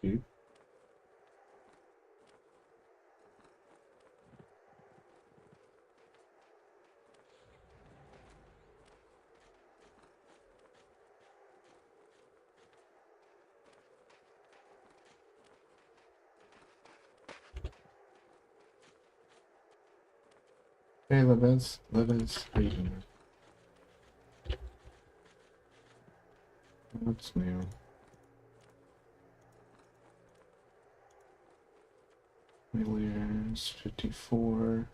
dude. Hey, Levez, how you doing? What's new? Millions, 54.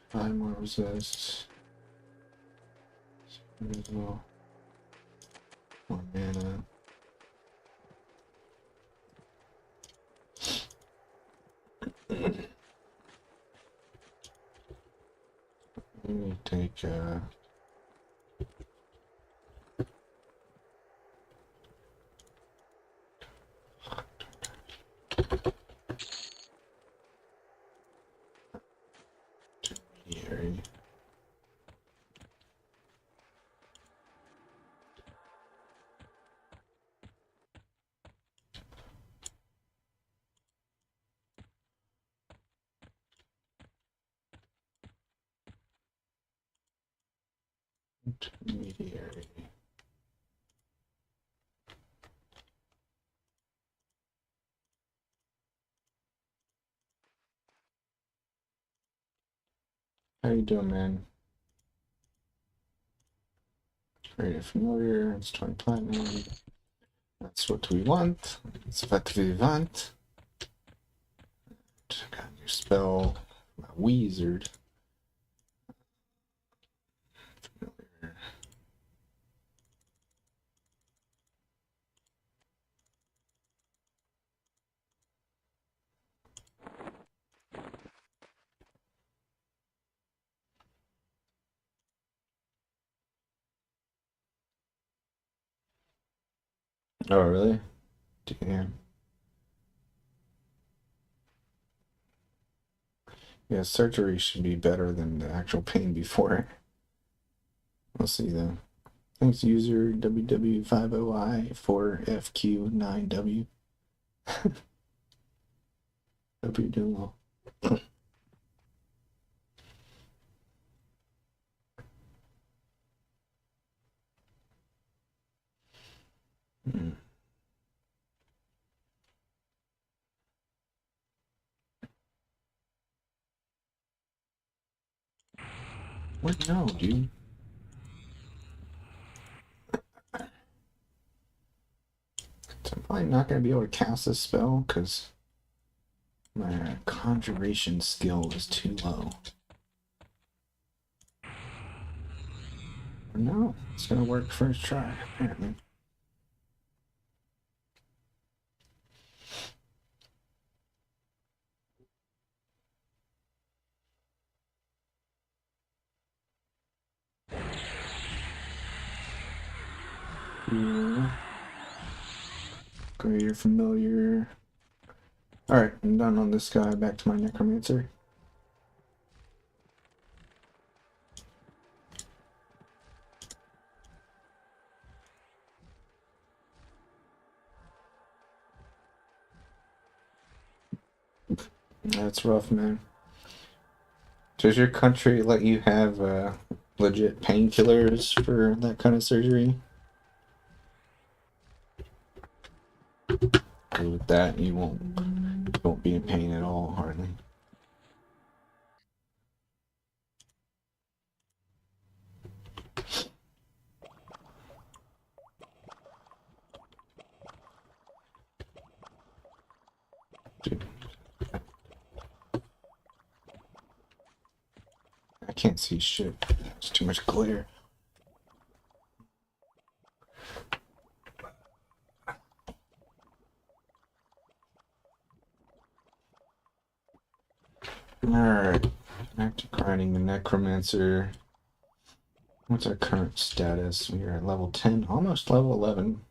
5 more resist. As well. More mana. Let me take intermediary. Intermediary. How you doing, man? Very familiar. It's 20 platinum. That's what we want. It's what we want. Got a new spell. Wizard. Familiar. Oh, really? Damn. Yeah, surgery should be better than the actual pain before. We'll see though. Thanks, user WW50I4FQ9W. Hope you're doing well. What? No, dude. So I'm probably not going to be able to cast this spell because my conjuration skill is too low. No, it's going to work first try, apparently. Yeah. Greater familiar. Alright, I'm done on this guy. Back to my necromancer. That's rough, man. Does your country let you have legit painkillers for that kind of surgery? With that, you won't be in pain at all, hardly. Dude. I can't see shit. It's too much glare. Alright. Back to grinding the necromancer. What's our current status? We are at level 10, almost level 11.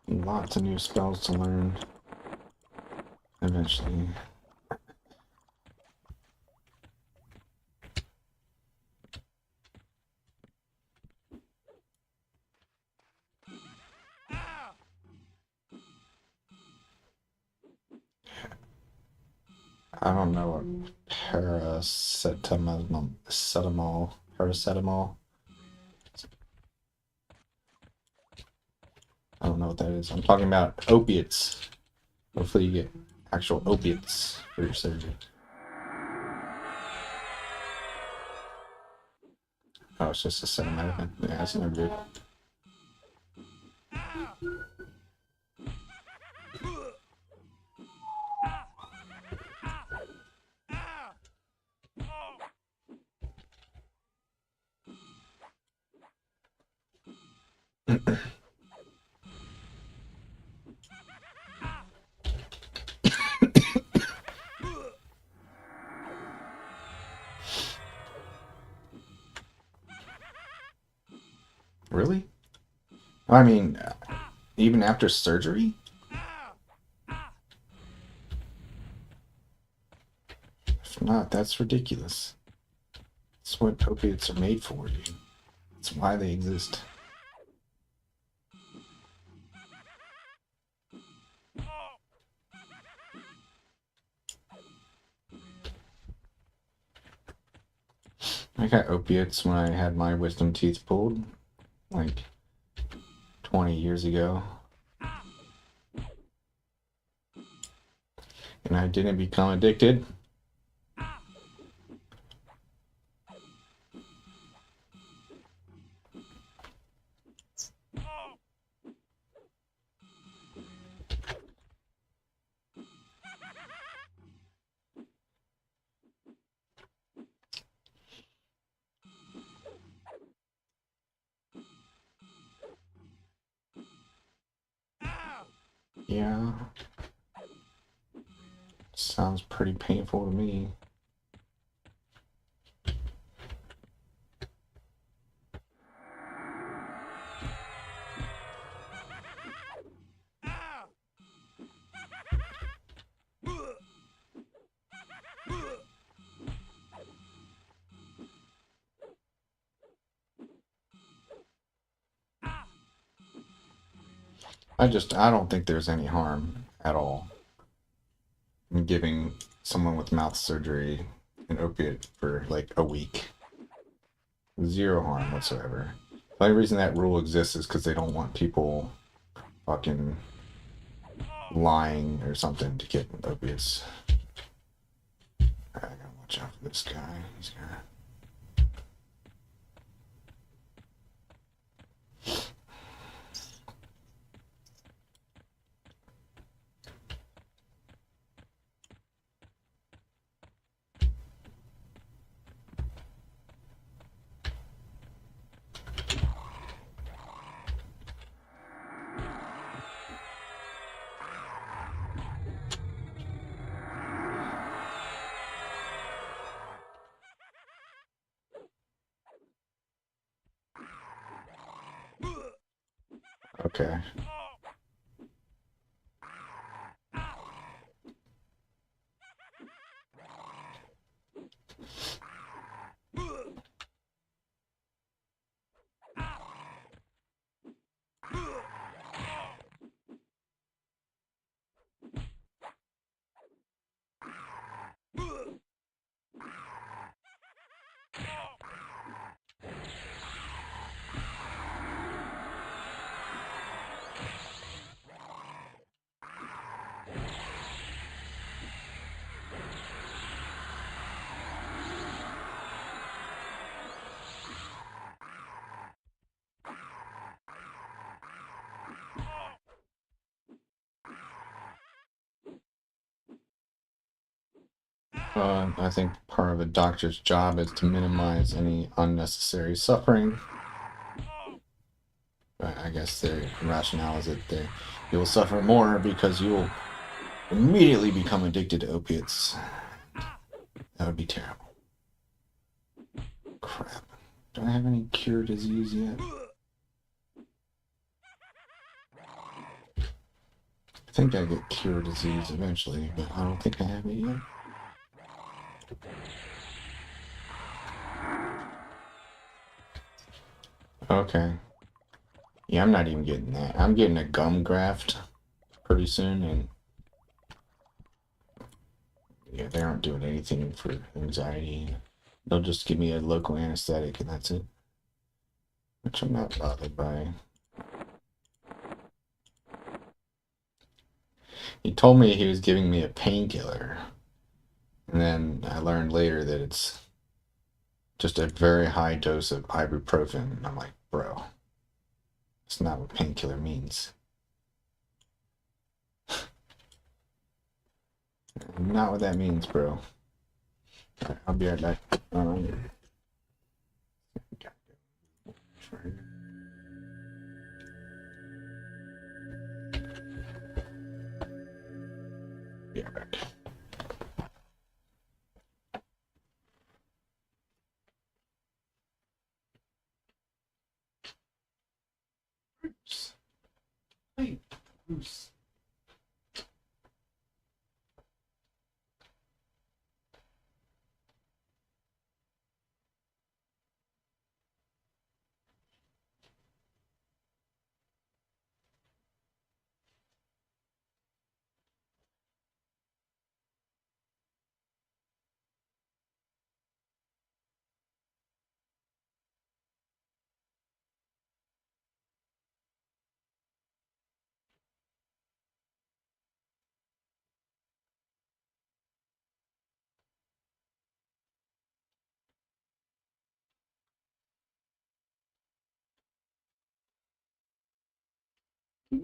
Lots of new spells to learn. Eventually. I don't know what paracetamol. I don't know what that is. I'm talking about opiates. Hopefully you get actual opiates for your surgery. Oh, it's just acetaminophen. Yeah, that's no good. Really? I mean, even after surgery? If not, that's ridiculous. That's what opiates are made for, dude. That's why they exist. I got opiates when I had my wisdom teeth pulled, like 20 years ago. And I didn't become addicted. Yeah. Sounds pretty painful to me. I don't think there's any harm at all in giving someone with mouth surgery an opiate for like a week. Zero harm whatsoever. The only reason that rule exists is because they don't want people fucking lying or something to get opiates. I gotta watch out for this guy. He's gonna... Okay. I think part of a doctor's job is to minimize any unnecessary suffering. But I guess their rationale is that you'll suffer more because you'll immediately become addicted to opiates. That would be terrible. Crap. Do I have any cure disease yet? I think I get cure disease eventually, but I don't think I have it yet. Okay. Yeah, I'm not even getting that. I'm getting a gum graft pretty soon, and Yeah, they aren't doing anything for anxiety. They'll just give me a local anesthetic and that's it. Which I'm not bothered by. He told me he was giving me a painkiller. And then I learned later that it's just a very high dose of ibuprofen. And I'm like, bro, that's not what painkiller means. Not what that means, bro. Right, I'll be right back. Be right back. Bruce. Hey, Bruce.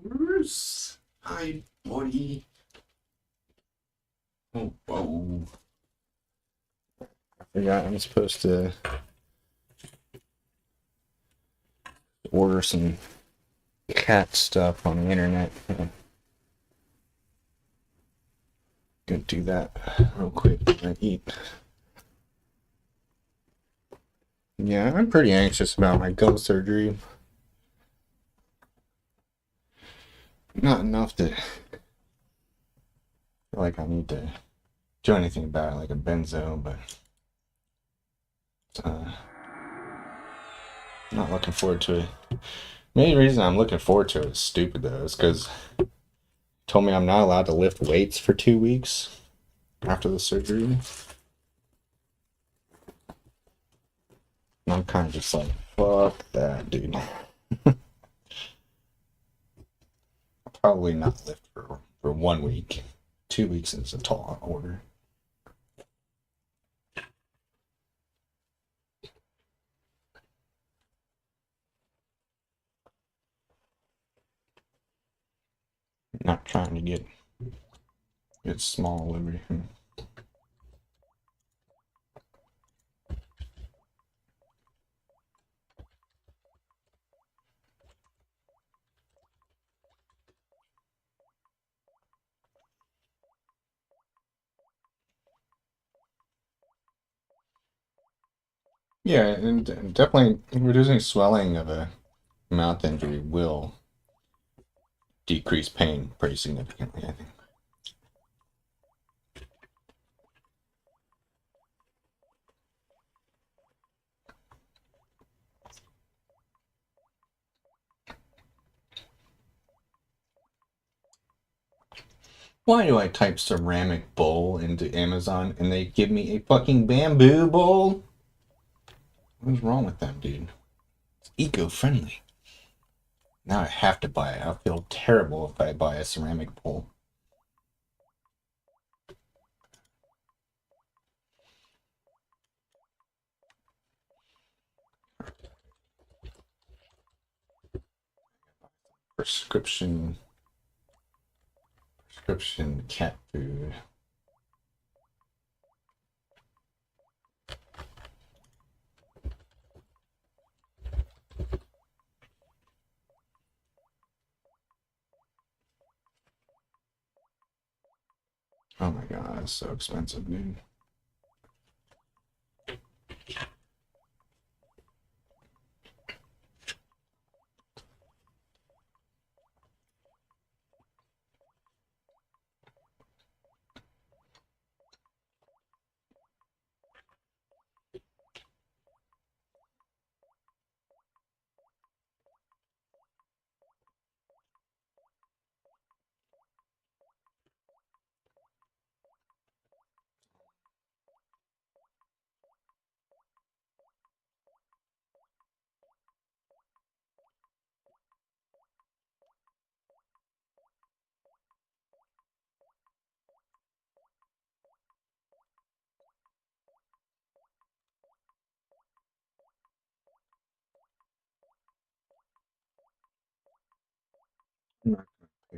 Bruce. Hi, buddy. Oh, whoa. I forgot I'm supposed to order some cat stuff on the internet. Gonna do that real quick when I eat. Yeah, I'm pretty anxious about my gum surgery. Not enough to feel like I need to do anything about it, like a benzo, but not looking forward to it. The main reason I'm looking forward to it is stupid though. It's because told me I'm not allowed to lift weights for 2 weeks after the surgery. And I'm kind of just like, fuck that, dude. Probably not lift for 1 week. 2 weeks is a tall order. Not trying to get small liberty. Yeah, and definitely reducing swelling of a mouth injury will decrease pain pretty significantly, I think. Why do I type ceramic bowl into Amazon and they give me a fucking bamboo bowl? What's wrong with them, dude? It's eco-friendly. Now I have to buy it. I'll feel terrible if I buy a ceramic bowl. Prescription cat food. Oh my god, it's so expensive, dude.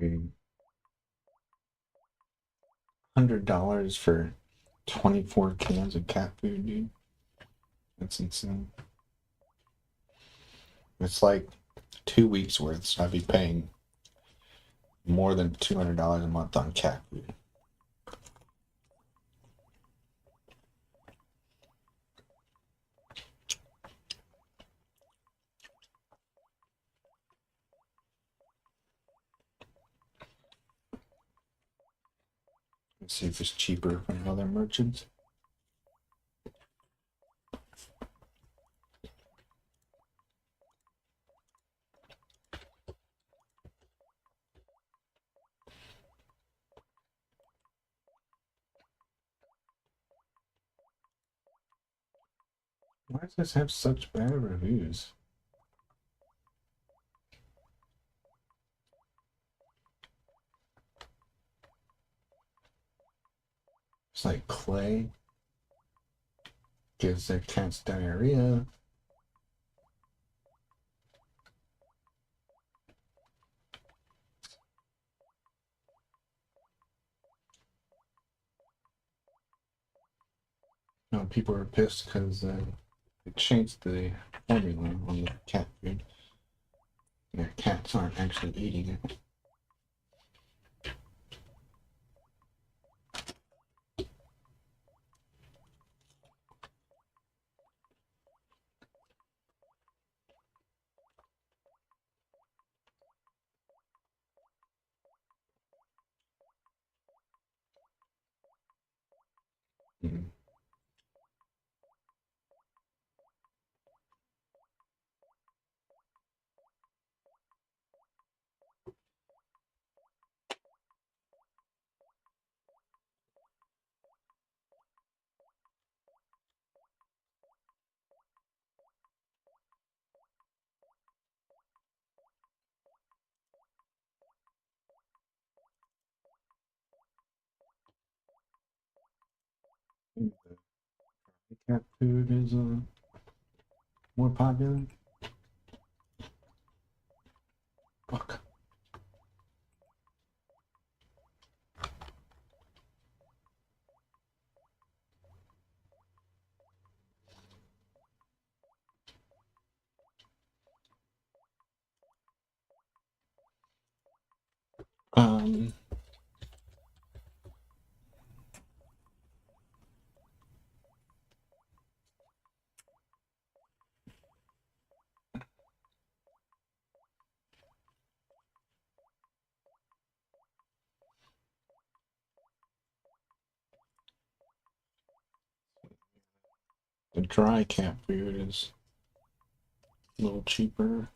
Paying $100 for 24 cans of cat food, dude. That's insane. It's like 2 weeks worth, so I'd be paying more than $200 a month on cat food. Let's see if it's cheaper from other merchants. Why does this have such bad reviews? It's like clay gives their cats diarrhea. No, people are pissed because they changed the formula on the cat food. Their cats aren't actually eating it. Mm. The cat food is more popular. Fuck. Um, the dry cat food is a little cheaper.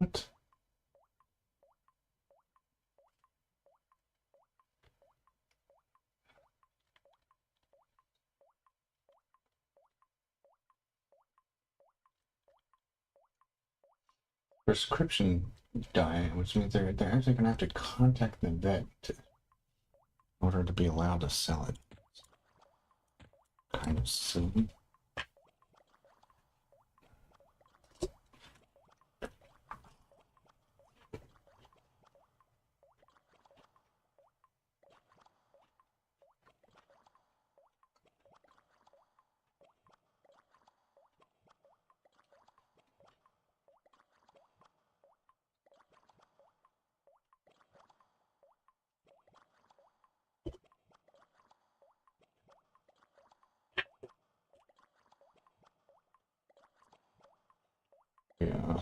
What? Prescription diet, which means they're actually gonna have to contact the vet in order to be allowed to sell it. Kind of silly. Yeah.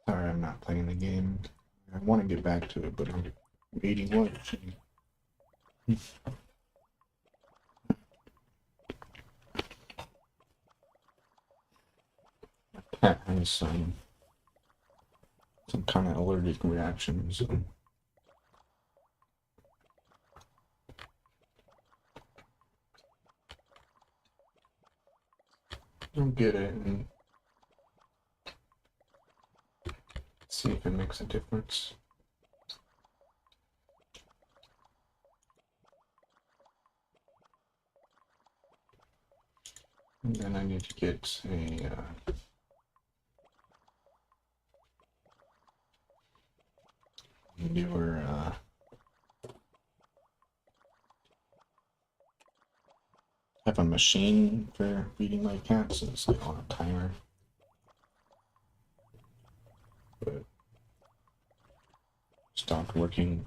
Sorry, I'm not playing the game. I want to get back to it, but I'm eating lunch. cat has some kind of allergic reaction, so I'll get it and see if it makes a difference. And then I need to get a newer have a machine for feeding my cats, so it's like on a timer. But stopped working.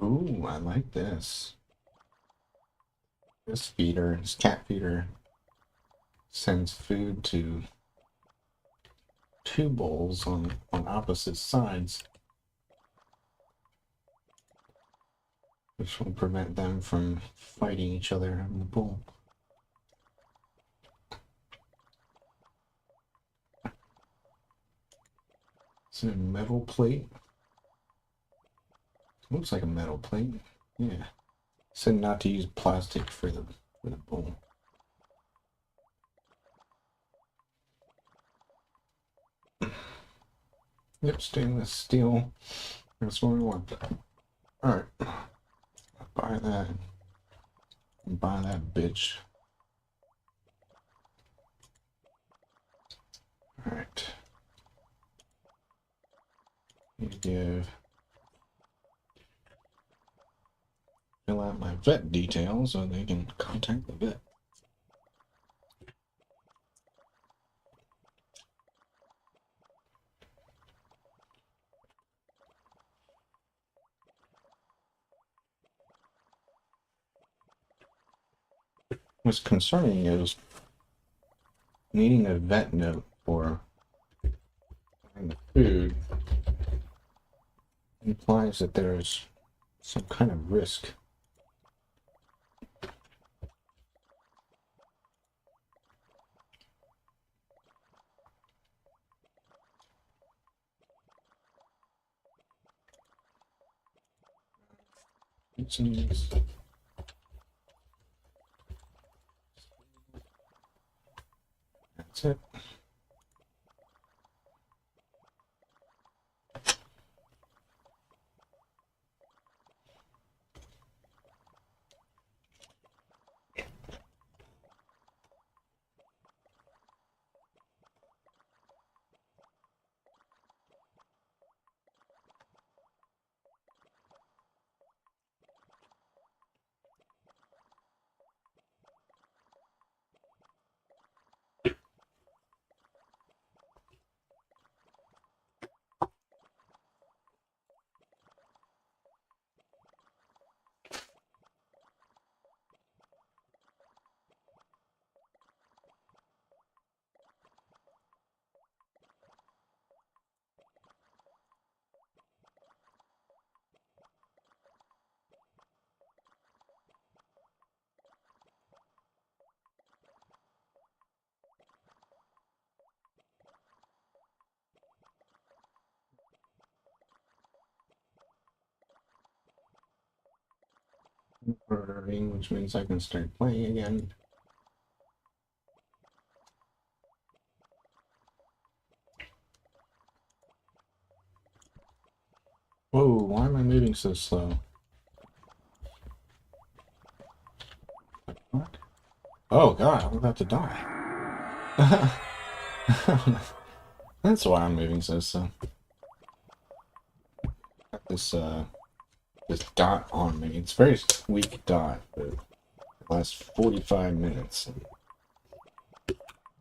Ooh, I like this. This feeder, this cat feeder, sends food to two bowls on opposite sides, which will prevent them from fighting each other in the bowl. It's a metal plate. Looks like a metal plate. Yeah. Said not to use plastic for the bowl. Yep, stainless steel. That's what we want. Alright. Buy that. Buy that bitch. Alright. Need to fill out my vet details so they can contact the vet. What's concerning is needing a vet note for the food implies that there's some kind of risk. That's it. Ordering, which means I can start playing again. Whoa, why am I moving so slow? What? Oh god, I'm about to die. That's why I'm moving so slow. Got this dot on me. It's a very weak dot, but it lasts 45 minutes. And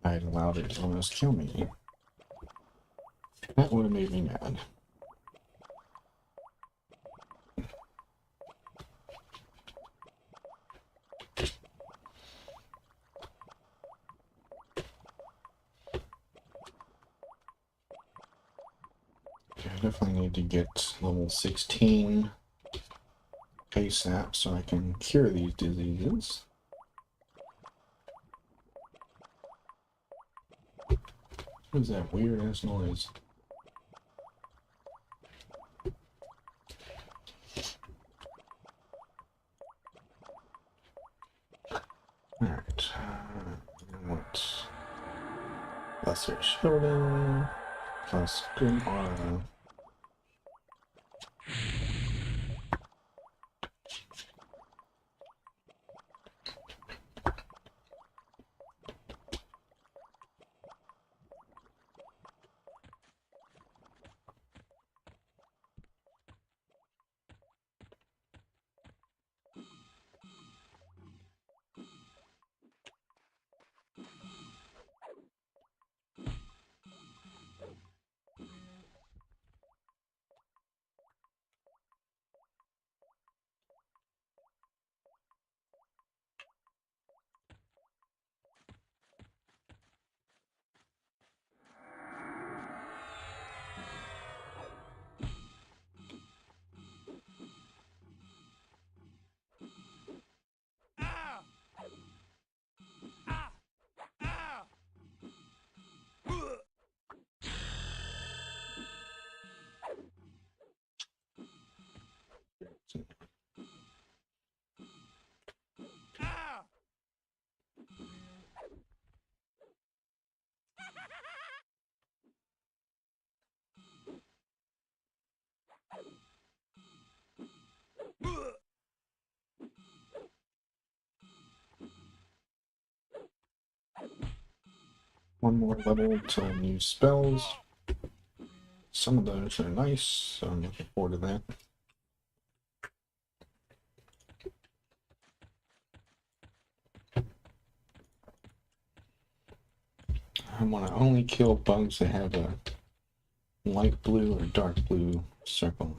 I allowed it to almost kill me. That would have made me mad. definitely need to get level 16 ASAP so I can cure these diseases. What is that weird ass noise? Alright. What? Lesser Shielding plus good aura. One more level to use spells. Some of those are nice, so I'm looking forward to that. I want to only kill bugs that have a light blue or dark blue circle.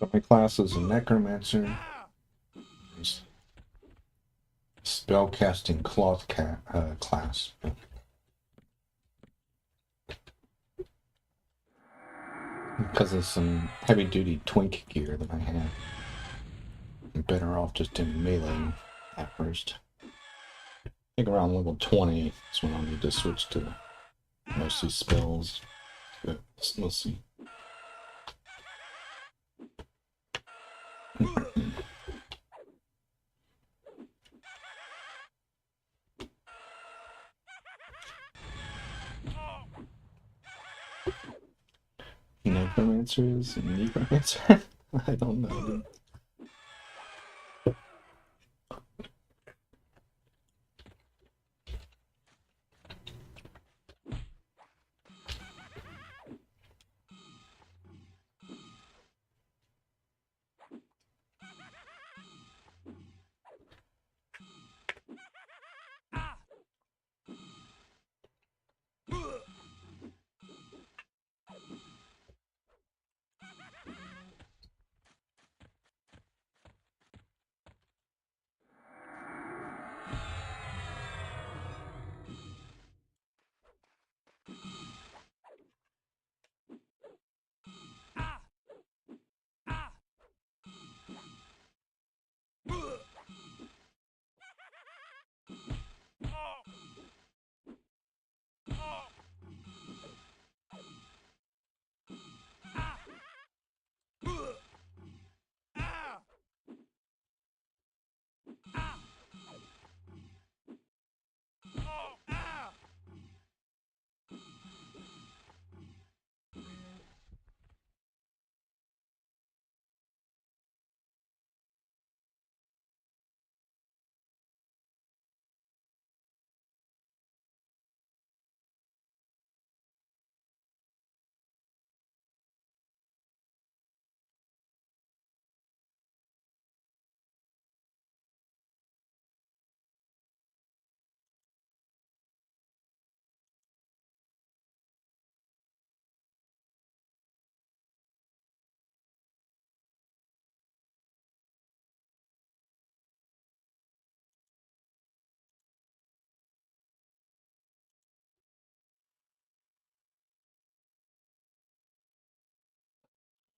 But my class is a necromancer. Spellcasting class. Because of some heavy duty twink gear that I have, I'm better off just doing melee at first. I think around level 20 is when I'll need to switch to mostly spells. But we'll see. Necromancer is necromancer? I don't know, dude.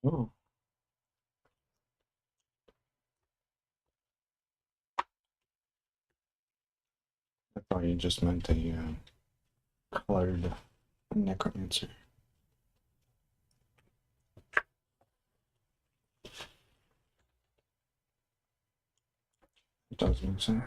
Oh, I thought you just meant a colored necromancer. It does make sense.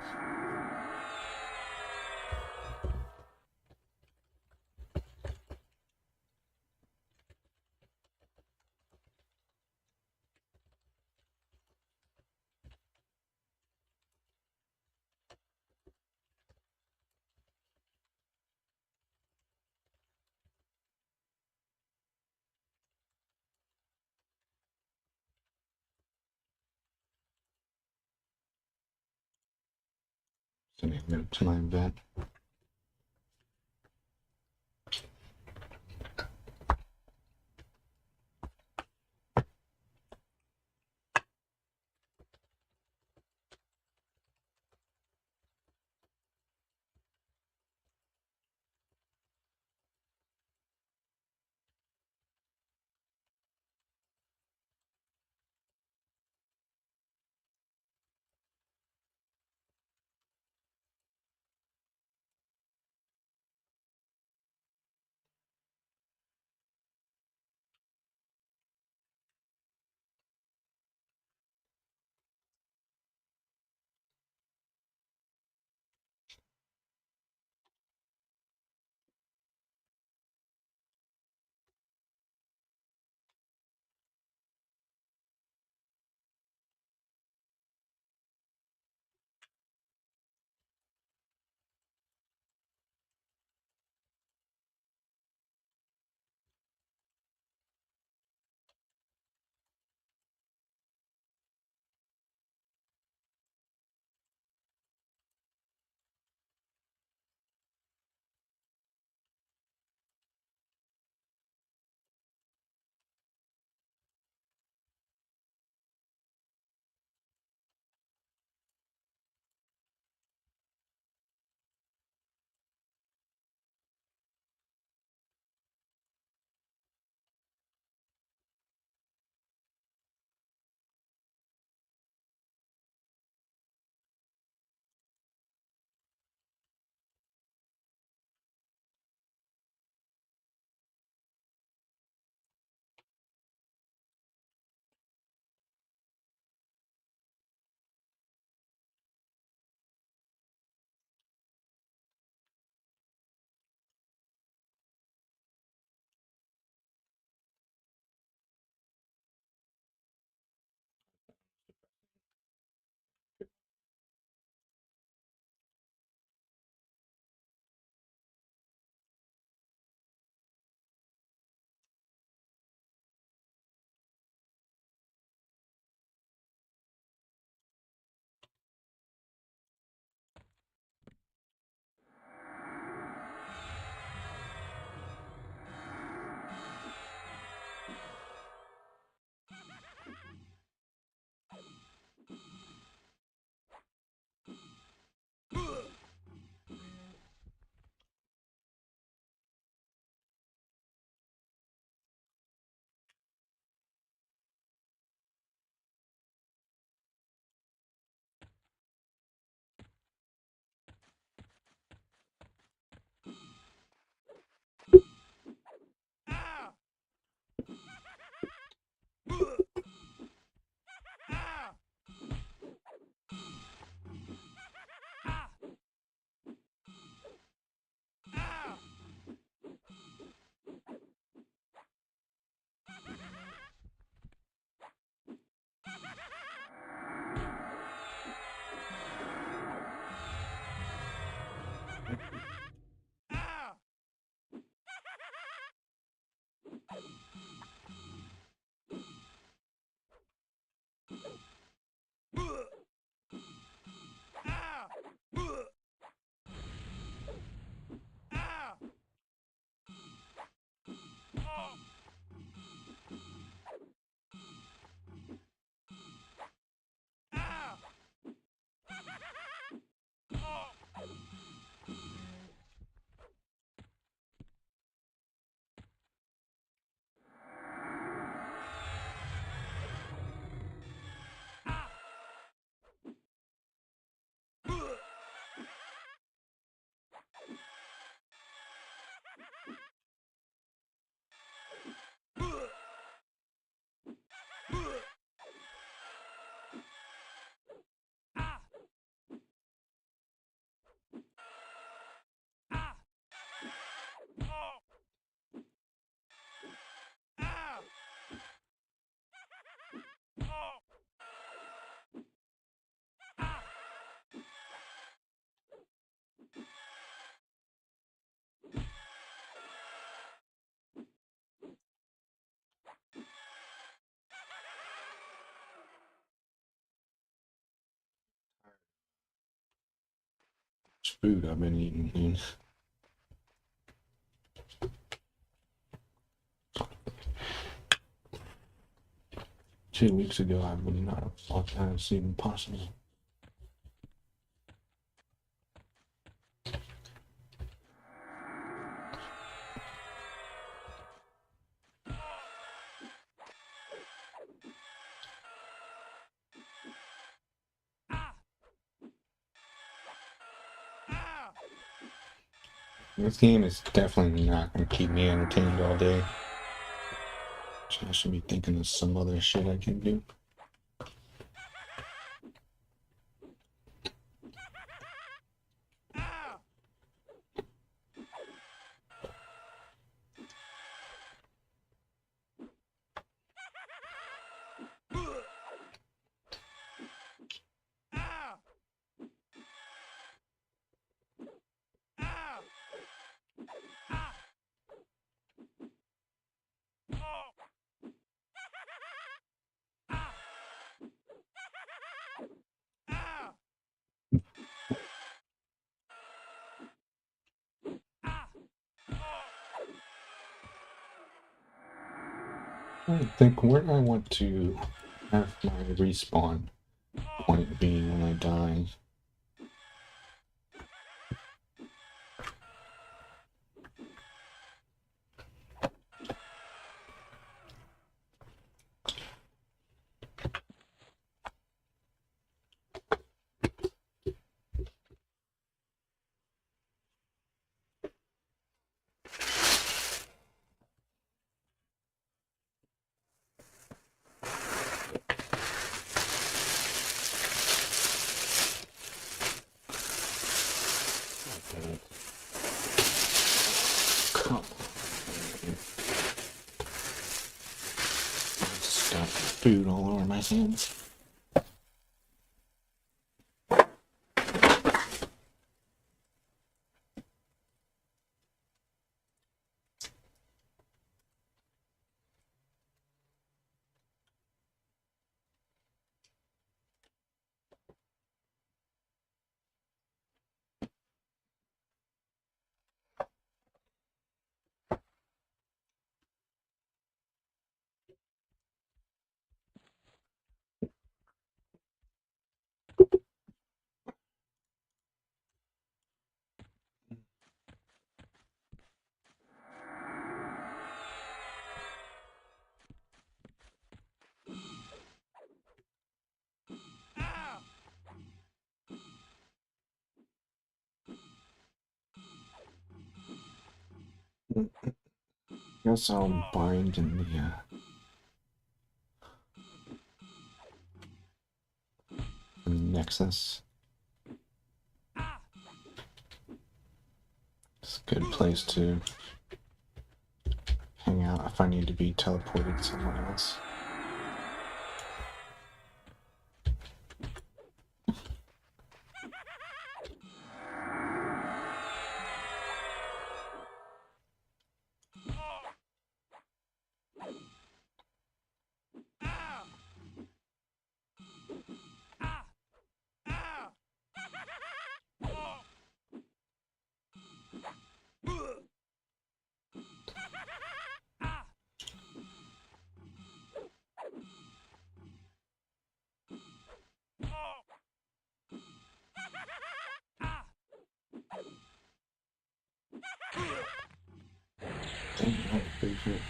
Sending a note to my vet. food I've been eating, dude. 2 weeks ago, I would not have thought that was even possible. This game is definitely not going to keep me entertained all day. So I should be thinking of some other shit I can do. I think where do I want to have my respawn point be when I die? Come on. Got food all over my hands. Guess I'll bind in the Nexus. It's a good place to hang out if I need to be teleported somewhere else. Dang, I have a big hit.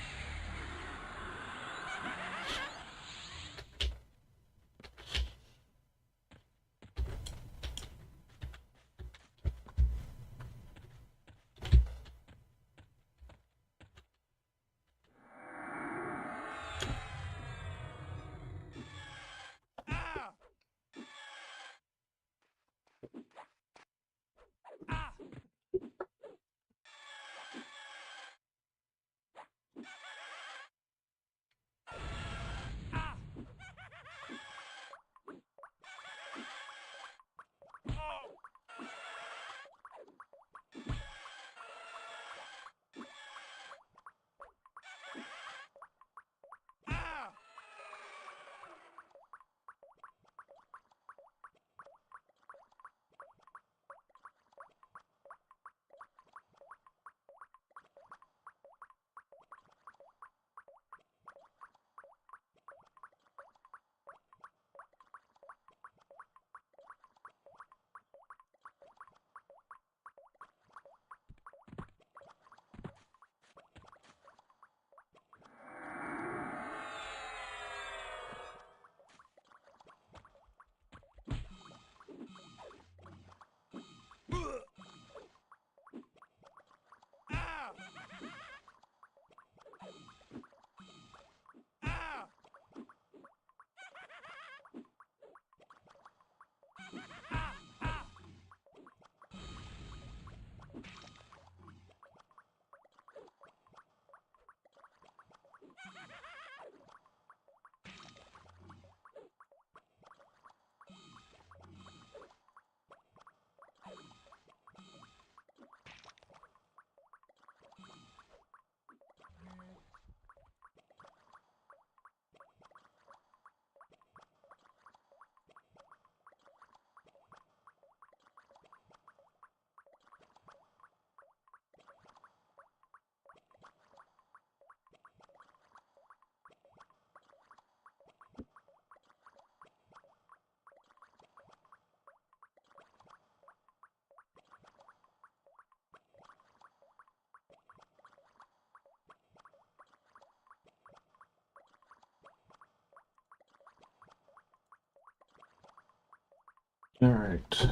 Alright.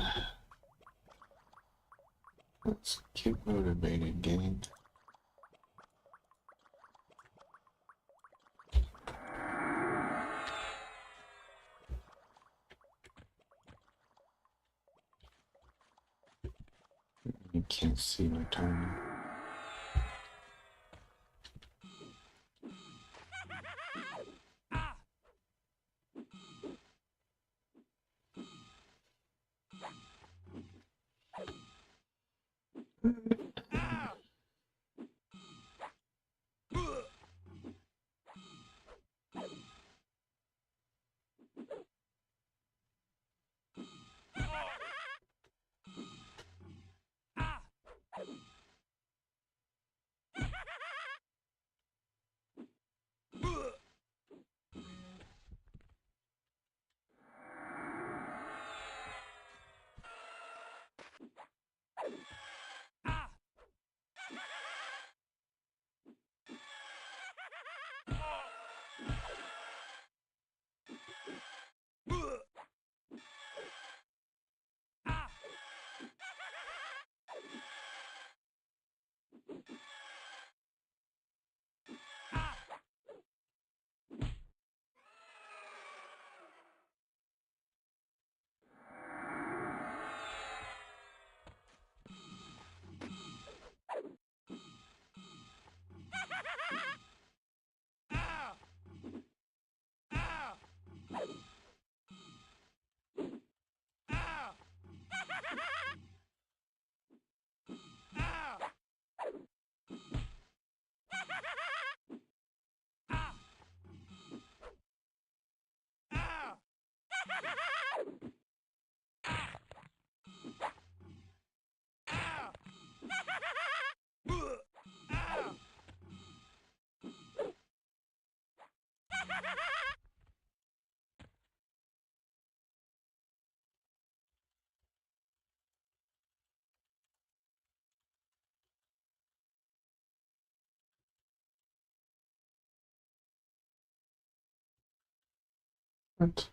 Let's get motivated, gang. You can't see my timing. What?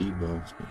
He bugs me.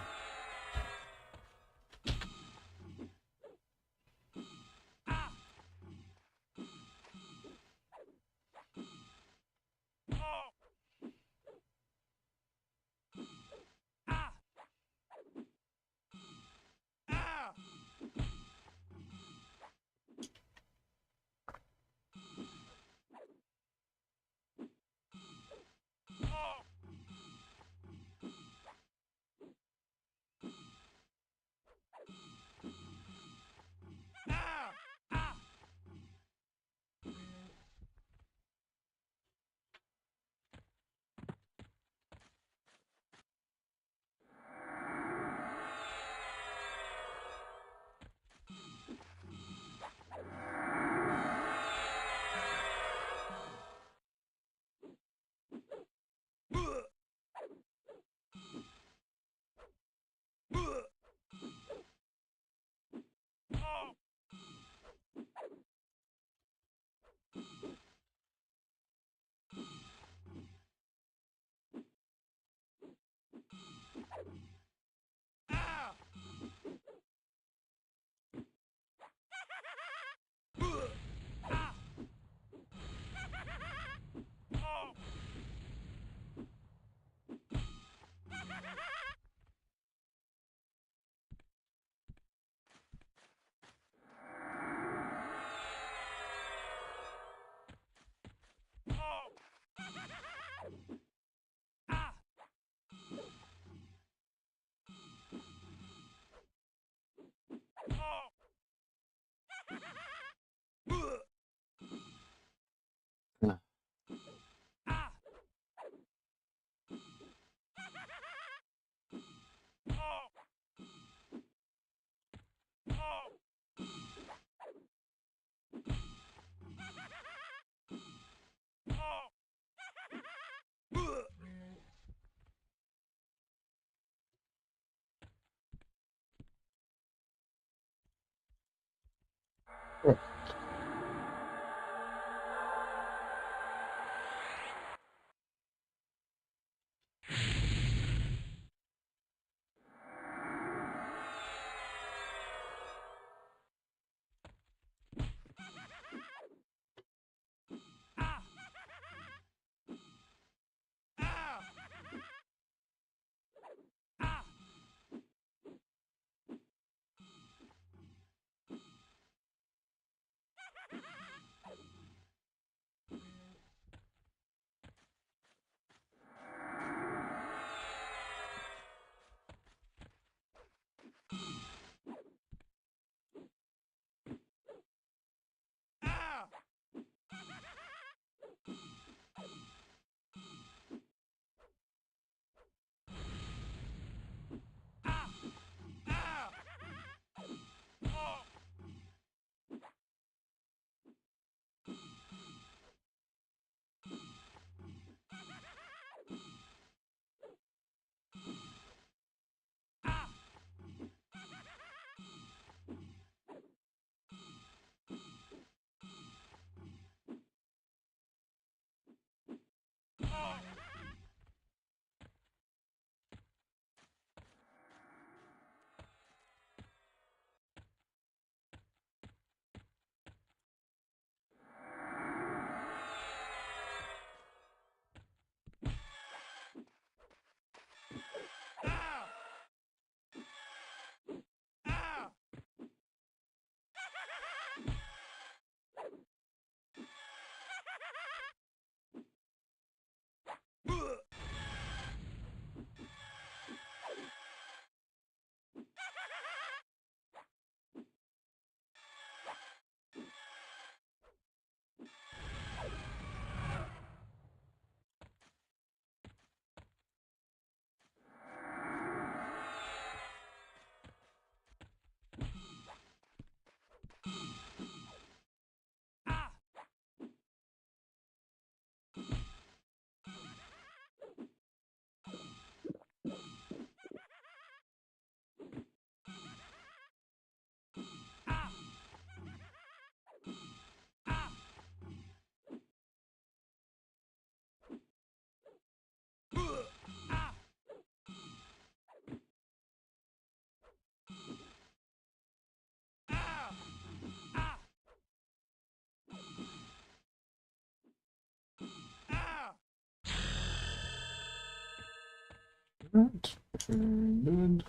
Right. Very good.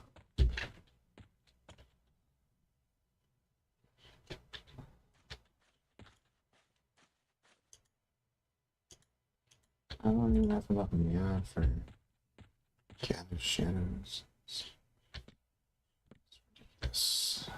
I don't even have enough in the eye for gather shadows. Yes.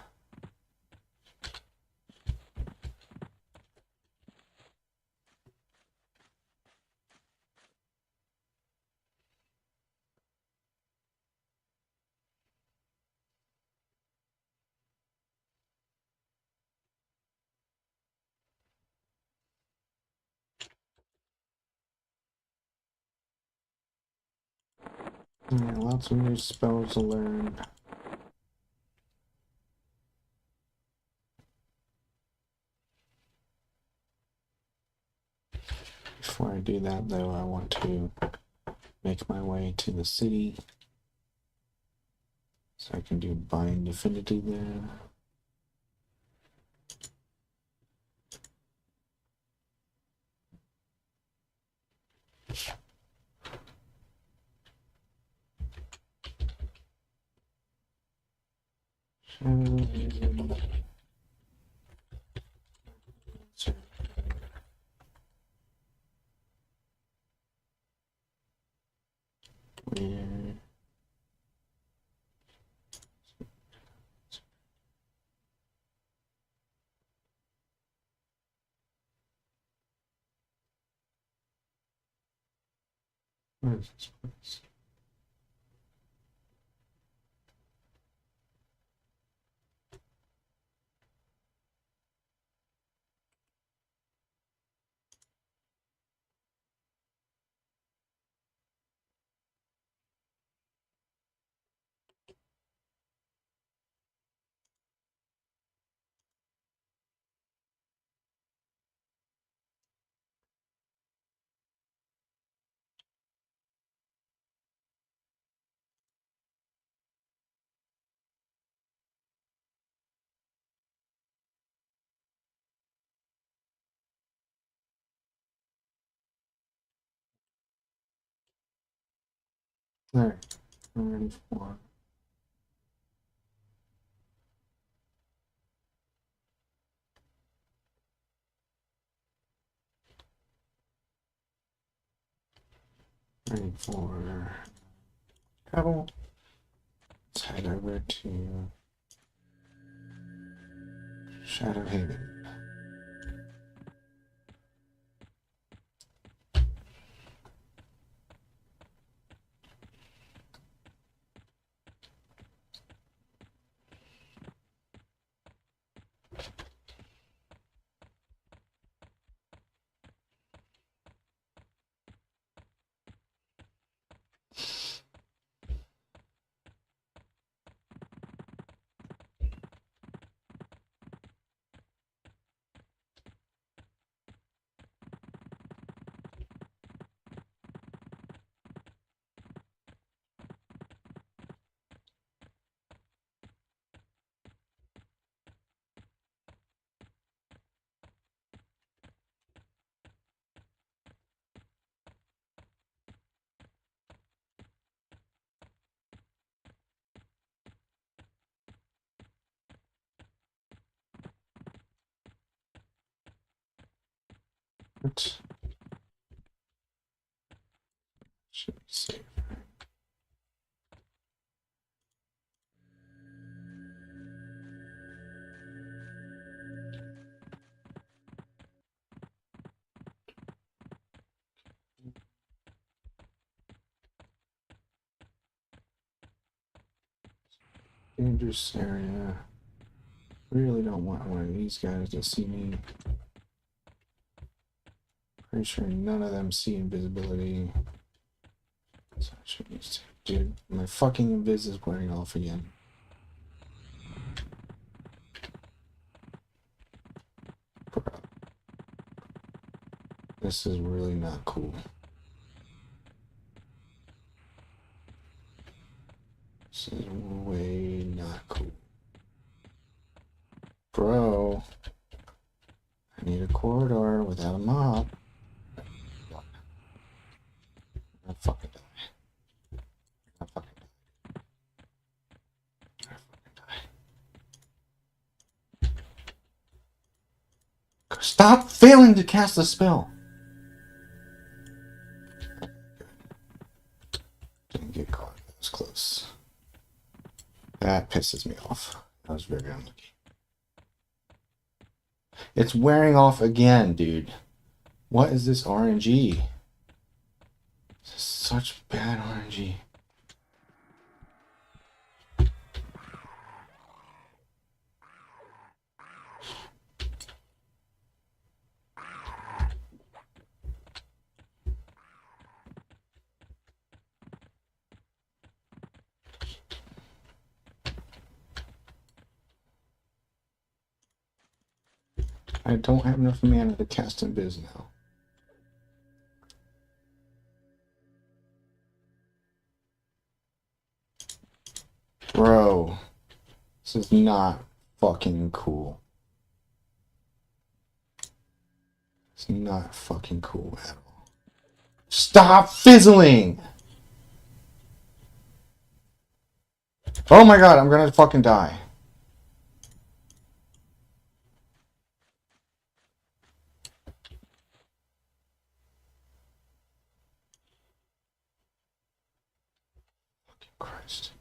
Yeah, lots of new spells to learn. Before I do that, though, I want to make my way to the city so I can do Bind Affinity there. Where is this place? There. I'm ready for. Ready for travel. Let's head over to Shadow Haven. What? Should be safe. Dangerous area. Really don't want one of these guys to see me. Pretty sure none of them see invisibility. So I should use. Dude, my fucking invis is wearing off again. Bro. This is really not cool. This is way not cool. Bro. I need a corridor without a mob. I'm gonna fucking die. I'm gonna Stop failing to cast the spell. Didn't get caught. That was close. That pisses me off. That was very unlucky. It's wearing off again, dude. What is this RNG? This is such bad RNG. I don't have enough mana to cast Invis now. Bro, this is not fucking cool. It's not fucking cool at all. Stop fizzling! Oh my god, I'm gonna fucking die. Fucking Christ.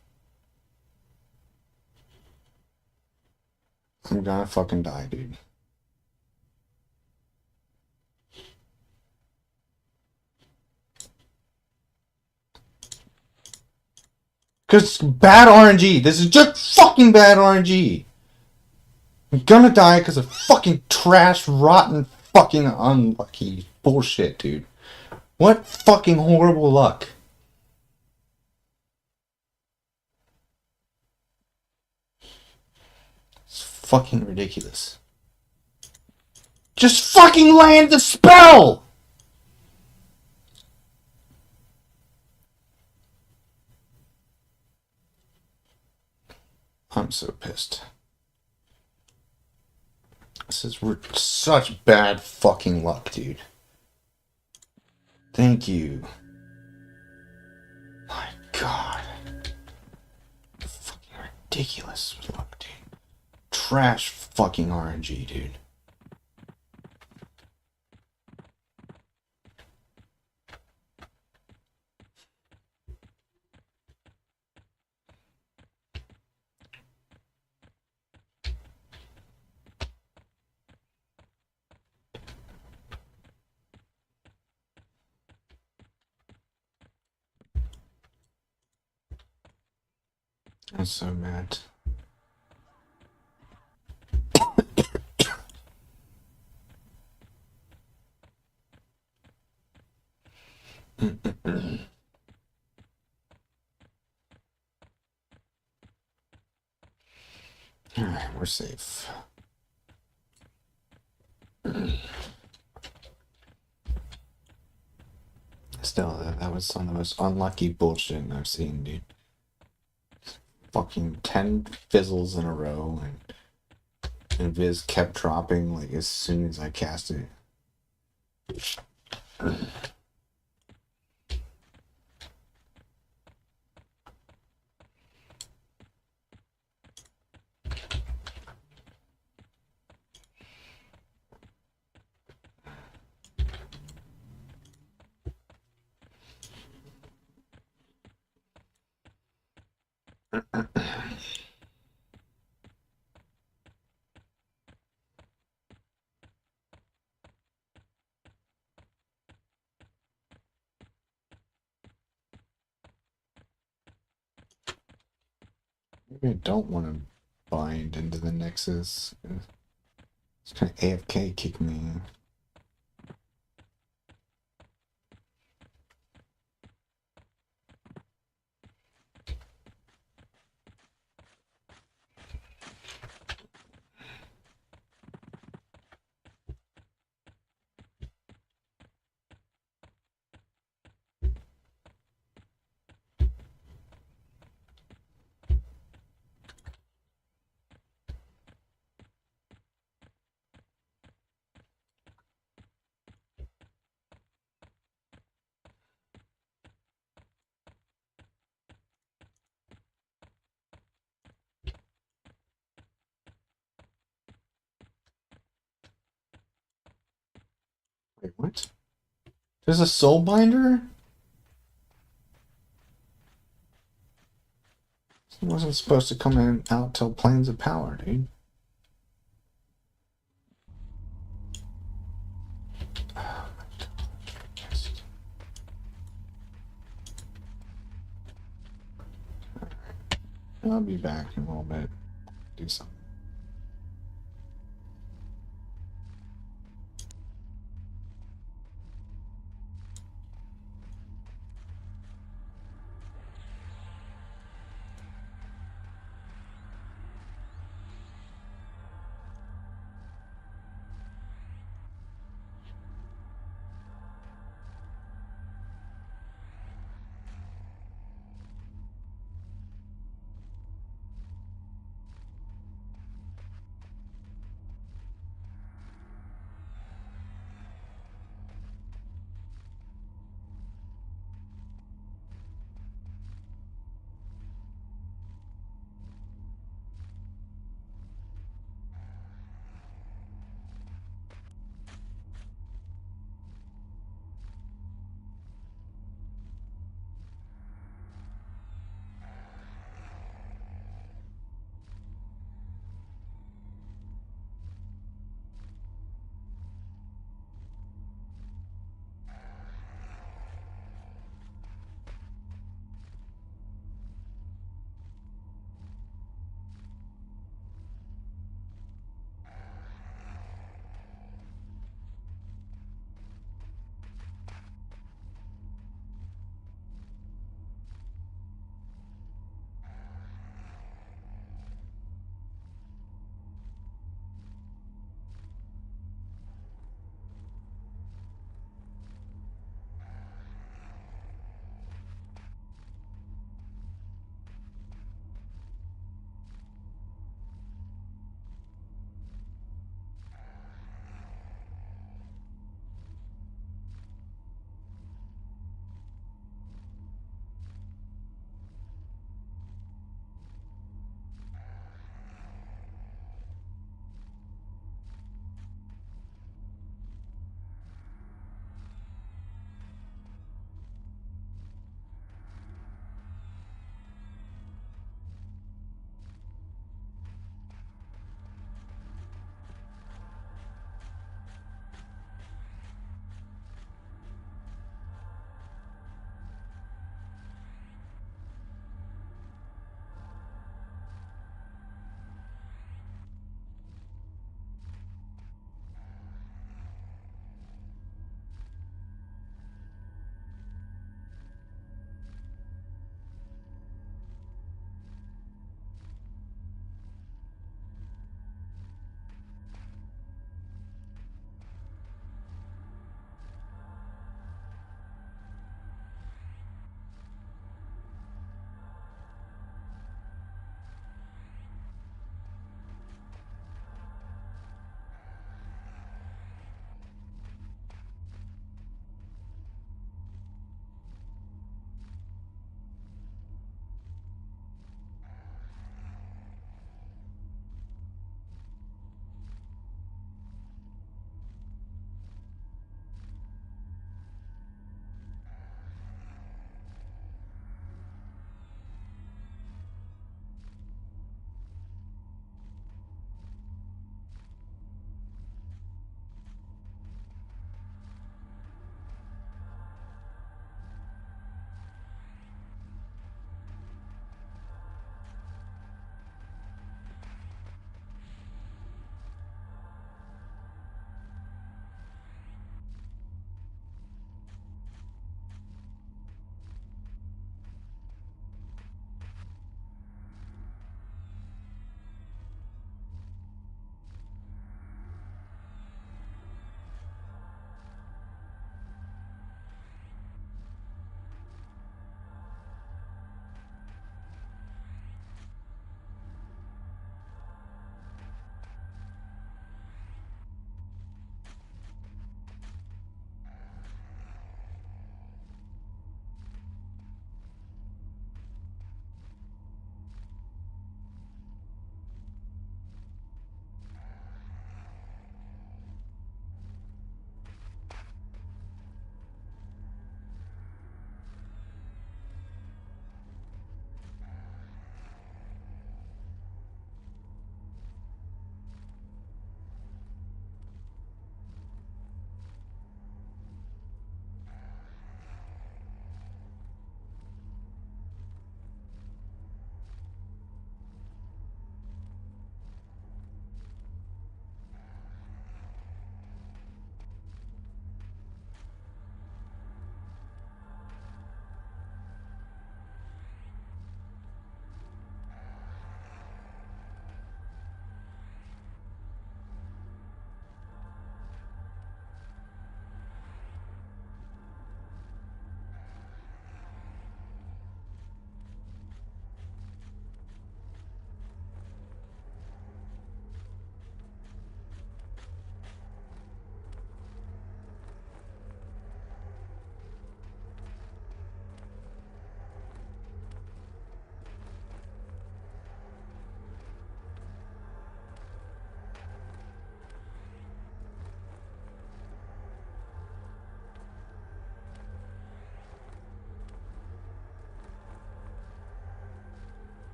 I'm gonna fucking die, dude. Cause bad RNG. This is just fucking bad RNG. I'm gonna die because of fucking trash, rotten, fucking unlucky bullshit, dude. What fucking horrible luck. It's fucking ridiculous. Just fucking land the spell! I'm so pissed. This is such bad fucking luck, dude. Thank you. My god. Fucking ridiculous luck, dude. Trash fucking RNG, dude. I'm so mad. Alright, we're safe. Still, that was some of the most unlucky bullshit I've seen, dude. Fucking 10 fizzles in a row, and Viz kept dropping like as soon as I cast it. Maybe I don't want to bind into the Nexus. It's kind of AFK kick me. Wait, what? There's a soul binder? It wasn't supposed to come in out till planes of power, dude. Oh my God. I'll be back in a little bit. Do something.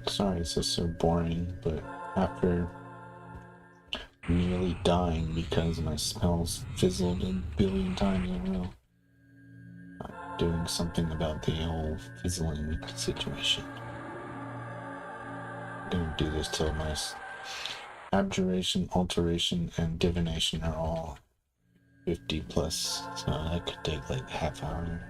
like, sorry, this is so boring, but after nearly dying because my spells fizzled a billion times in a row, I'm doing something about the whole fizzling situation. I'm gonna do this till my abjuration, alteration, and divination are all 50 plus, so that could take like half hour.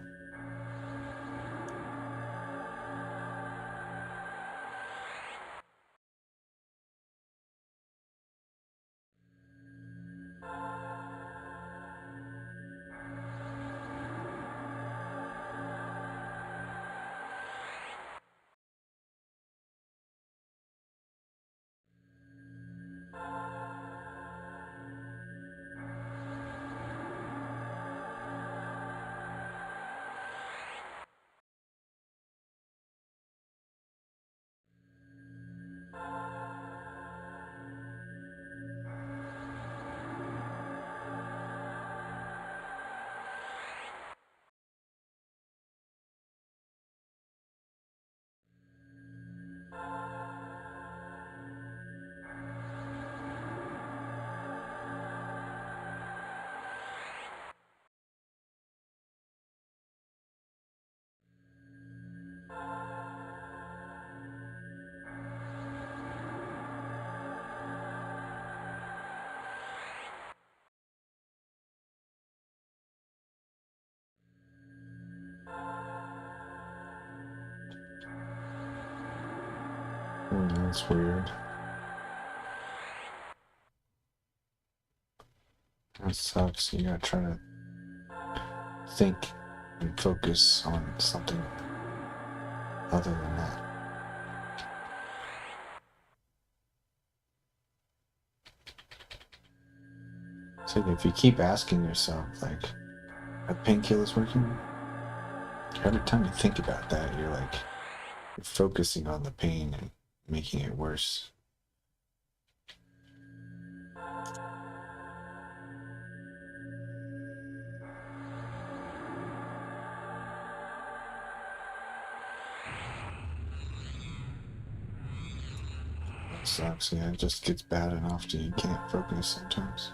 That's weird. That sucks. You gotta try to think and focus on something other than that. It's like if you keep asking yourself, like, are painkillers working? Every time you think about that, you're focusing on the pain and making it worse. That sucks. Yeah, it just gets bad enough that you can't focus sometimes.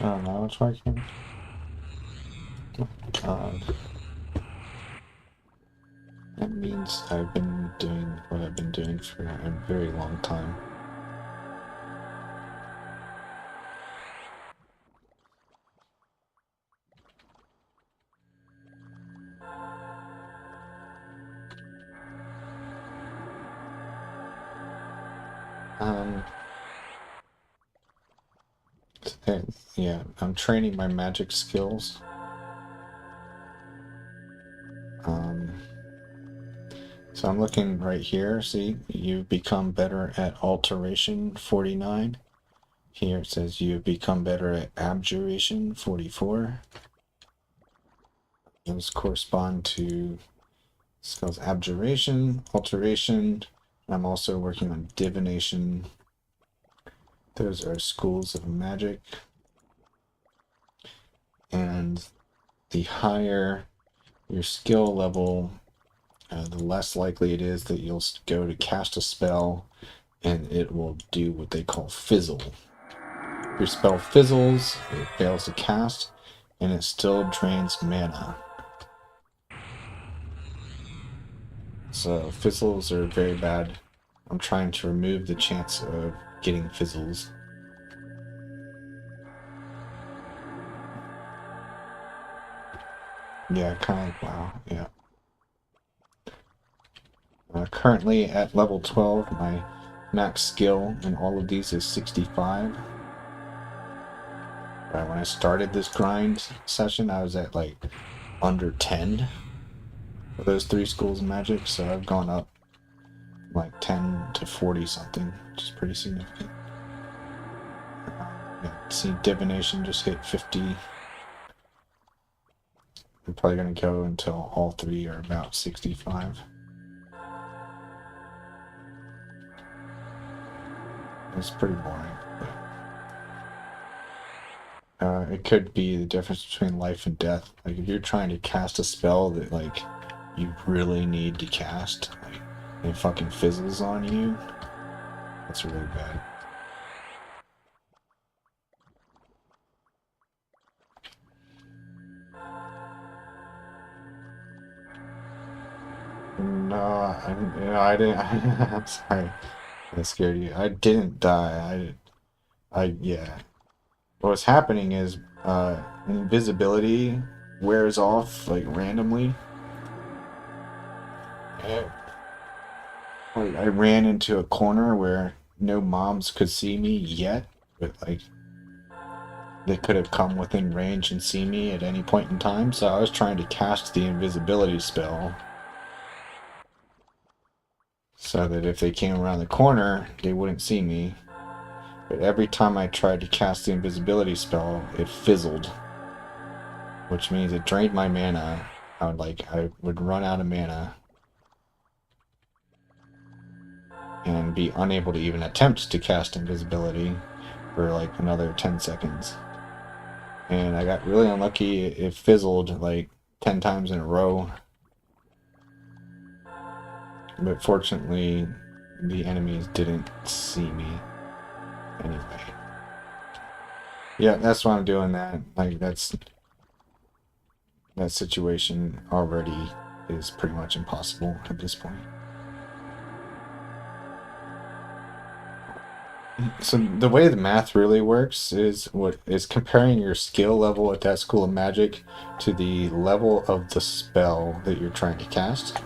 Oh, now it's working. God. That means I've been doing what I've been doing for a very long time. Um, yeah, I'm training my magic skills. Um, so I'm looking right here. See, you become better at alteration 49. Here it says you become better at abjuration 44. Those correspond to skills abjuration, alteration. I'm also working on divination. Those are schools of magic. And the higher your skill level, the less likely it is that you'll go to cast a spell and it will do what they call fizzle. If your spell fizzles, it fails to cast, and it still drains mana. So fizzles are very bad. I'm trying to remove the chance of getting fizzles. Yeah, kind of like WoW, yeah. Currently at level 12, my max skill in all of these is 65. When I started this grind session, I was at like under 10 for those 3 schools of magic, so I've gone up like 10 to 40 something, which is pretty significant. Yeah, see, divination just hit 50. I'm probably going to go until all 3 are about 65. It's pretty boring. It could be the difference between life and death. Like if you're trying to cast a spell that like you really need to cast, like it fucking fizzles on you, that's really bad. No, I didn't. I'm sorry. I scared you. I didn't die. Yeah. What's happening is invisibility wears off like randomly. I ran into a corner where no moms could see me yet, but like they could have come within range and see me at any point in time. So I was trying to cast the invisibility spell so that if they came around the corner, they wouldn't see me. But every time I tried to cast the invisibility spell, it fizzled, which means it drained my mana. I would run out of mana and be unable to even attempt to cast invisibility for like another 10 seconds. And I got really unlucky. It fizzled like 10 times in a row. But fortunately, the enemies didn't see me anyway. Yeah, that's why I'm doing that. Like, that situation already is pretty much impossible at this point. So the way the math really works is comparing your skill level at that school of magic to the level of the spell that you're trying to cast.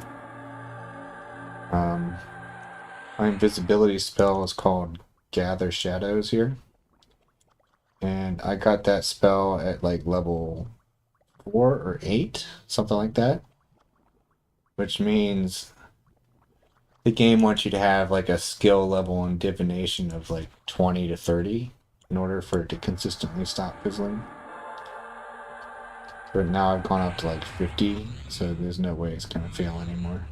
My invisibility spell is called Gather Shadows here. And I got that spell at like level 4 or 8, something like that. Which means the game wants you to have like a skill level in divination of like 20 to 30 in order for it to consistently stop fizzling. But now I've gone up to like 50, so there's no way it's going to fail anymore.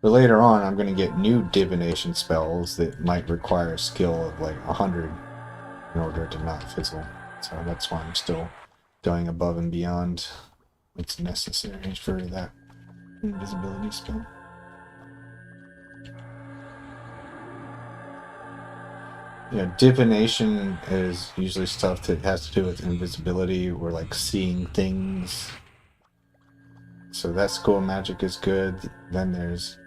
But later on, I'm going to get new divination spells that might require a skill of like 100 in order to not fizzle. So that's why I'm still going above and beyond what's necessary for that invisibility spell. divination is usually stuff that has to do with invisibility or like seeing things. So that school of magic is good. Then there's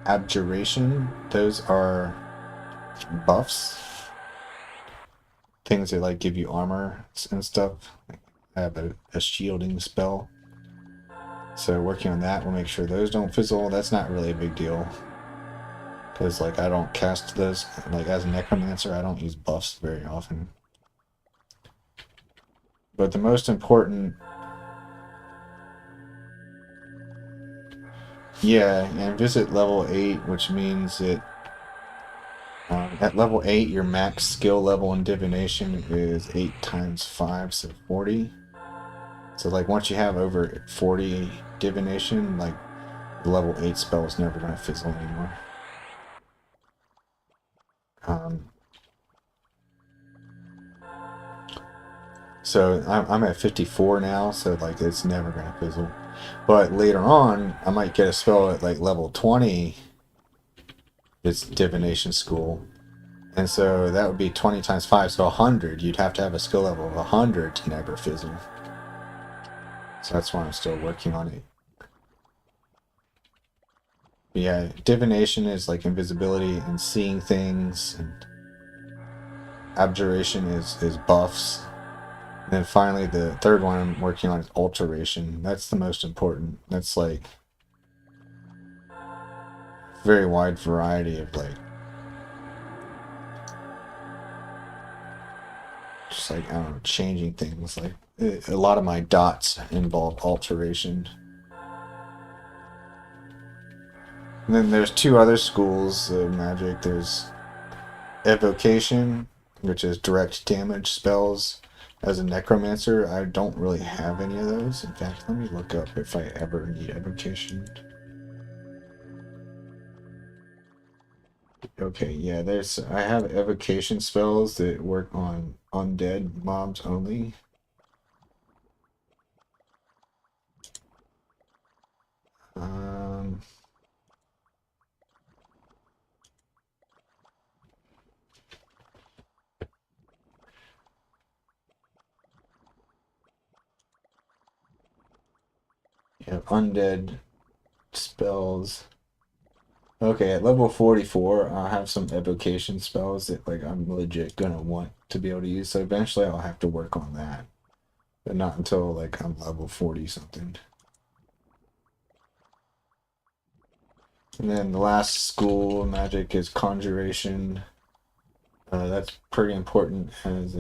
abjuration. Those are buffs. Things that like give you armor and stuff. I have a shielding spell. So working on that will make sure those don't fizzle. That's not really a big deal. Because like I don't cast those, like as a necromancer, I don't use buffs very often. But the most important, and visit level 8, which means that at level 8, your max skill level in divination is 8 times 5, so 40. So like once you have over 40 divination, like the level 8 spell is never going to fizzle anymore. So I'm at 54 now, so like it's never going to fizzle. But later on, I might get a spell at like level 20. It's divination school. And so that would be 20 times 5, so 100. You'd have to have a skill level of 100 to never fizzle. So that's why I'm still working on it. But yeah, divination is like invisibility and seeing things, and abjuration is buffs. And then finally, the third one I'm working on is alteration. That's the most important. That's like very wide variety of like just like I don't know, changing things. Like a lot of my dots involve alteration. And then there's two other schools of magic. There's evocation, which is direct damage spells. As a necromancer, I don't really have any of those. In fact, let me look up if I ever need evocation. Okay, yeah, I have evocation spells that work on undead mobs only. Yeah, undead spells. Okay, at level 44, I'll have some evocation spells that like I'm legit gonna want to be able to use. So eventually I'll have to work on that. But not until like I'm level 40 something. And then the last school of magic is conjuration. That's pretty important as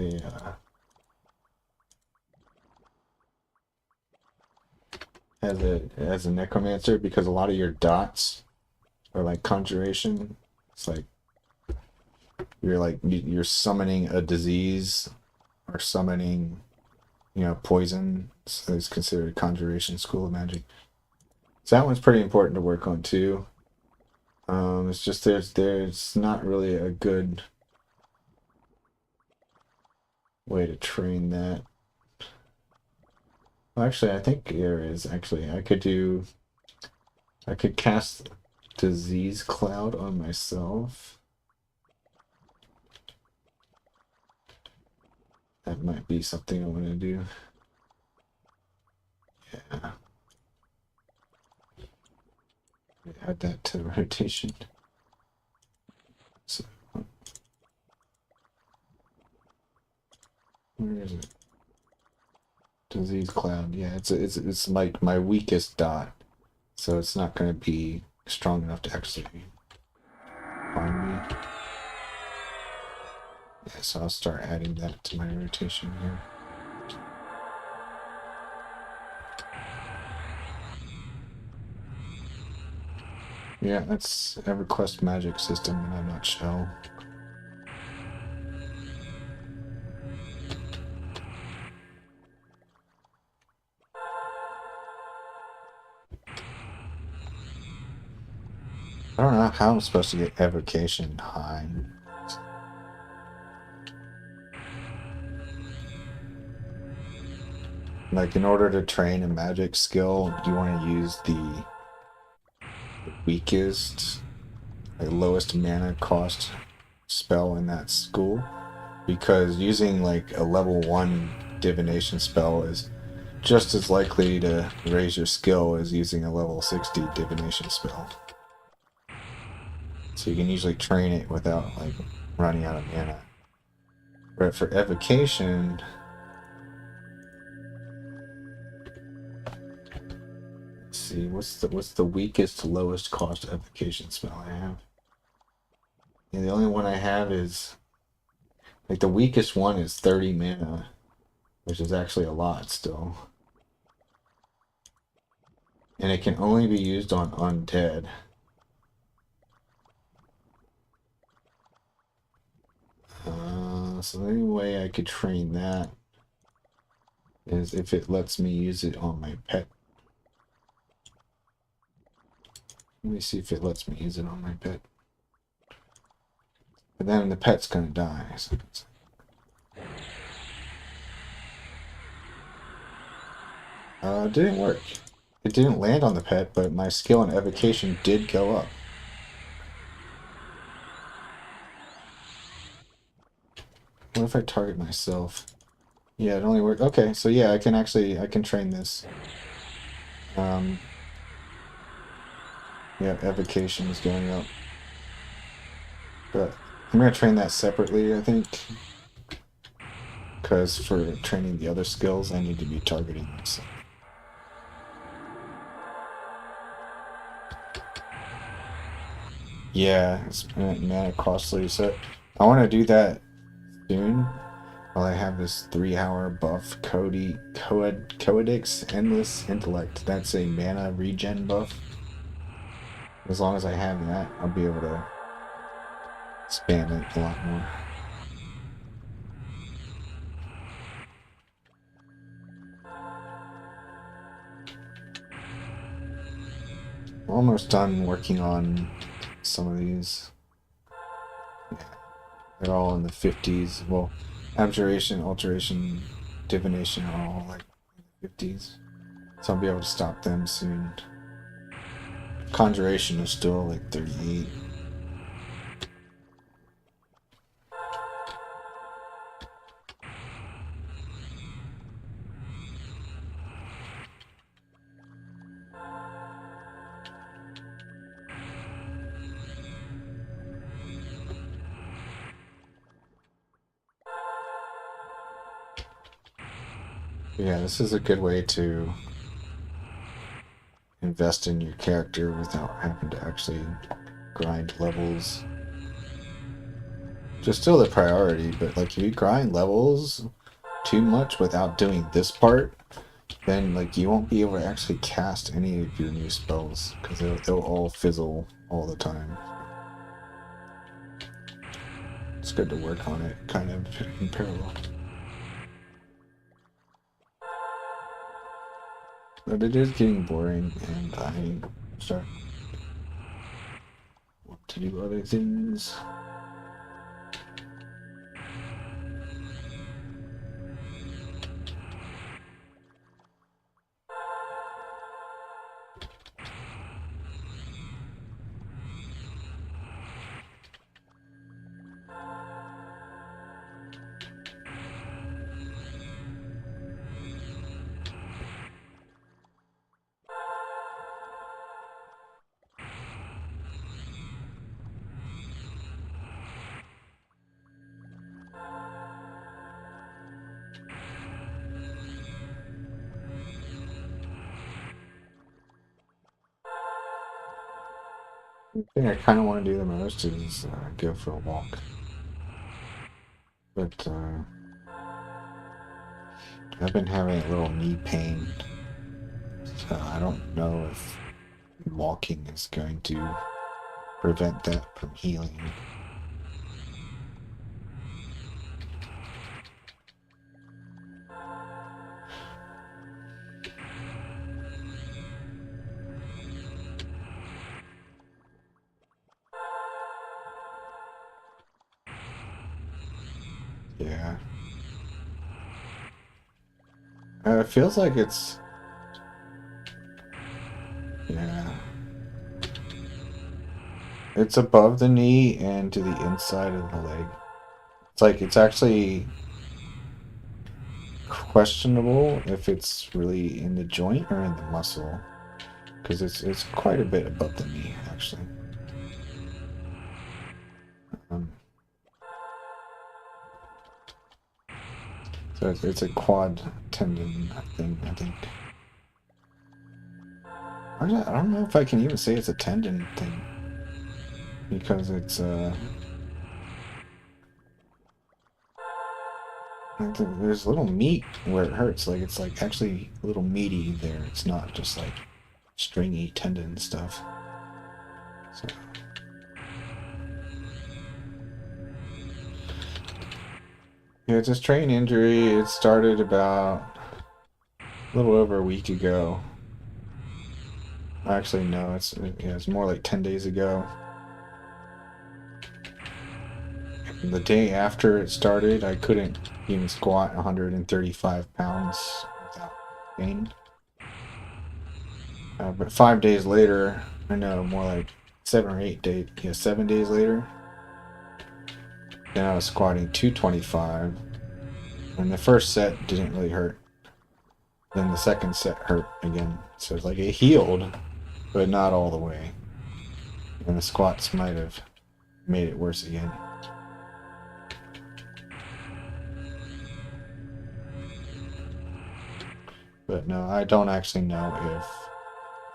a necromancer, because a lot of your dots are like conjuration. It's like you're summoning a disease or summoning poison. So it's considered conjuration school of magic. So that one's pretty important to work on too. It's just there's not really a good way to train that. Well, actually, I think there is. Actually, I could cast Disease Cloud on myself. That might be something I want to do. Yeah. Add that to rotation. So, where is it? Disease Cloud. Yeah, it's like my weakest dot, so it's not going to be strong enough to actually harm me. Yeah, so I'll start adding that to my rotation here. Yeah, that's EverQuest magic system in a nutshell. I don't know how I'm supposed to get evocation high. Like, in order to train a magic skill, you want to use the weakest, like lowest mana cost spell in that school, because using like a level 1 divination spell is just as likely to raise your skill as using a level 60 divination spell. So you can usually train it without like running out of mana. But for evocation, let's see, what's the weakest to lowest cost evocation spell I have? Yeah, the only one I have is like the weakest one is 30 mana, which is actually a lot still. And it can only be used on undead. So the only way I could train that is if it lets me use it on my pet. Let me see if it lets me use it on my pet. But then the pet's gonna die. So it didn't work. It didn't land on the pet, but my skill and evocation did go up. What if I target myself? Yeah, it only worked. Okay, so yeah, I can train this. Yeah, evocation is going up. But I'm gonna train that separately, I think. Because for training the other skills, I need to be targeting myself. Yeah, it's mana costly. So I want to do that soon. While I have this 3-hour buff, Codex Endless Intellect. That's a mana regen buff. As long as I have that, I'll be able to spam it a lot more. Almost done working on some of these. Yeah, they're all in the 50s. Well, Abjuration, Alteration, Divination are all like 50s. So I'll be able to stop them soon. Conjuration is still like 38. Yeah, this is a good way to invest in your character without having to actually grind levels. Just still the priority, but like if you grind levels too much without doing this part, then like you won't be able to actually cast any of your new spells because they'll all fizzle all the time. It's good to work on it kind of in parallel. But it is getting boring, and I start want to do other things. The thing I kind of want to do the most is go for a walk. But I've been having a little knee pain, so I don't know if walking is going to prevent that from healing. Yeah. It feels like it's... Yeah. It's above the knee and to the inside of the leg. It's like it's actually questionable if it's really in the joint or in the muscle, because it's quite a bit above the knee actually. Um, so it's a quad tendon thing, I think. I don't know if I can even say it's a tendon thing, because it's there's little meat where it hurts. Like it's like actually a little meaty there. It's not just like stringy tendon stuff. So. Yeah, it's a strain injury. It started about a little over a week ago. Actually, no, it's more like 10 days ago. And the day after it started, I couldn't even squat 135 pounds without pain. But 5 days later, I know more like 7 or 8 days, yeah, 7 days later, then I was squatting 225, and the first set didn't really hurt. Then the second set hurt again, so it's like it healed, but not all the way. And the squats might have made it worse again. But no, I don't actually know if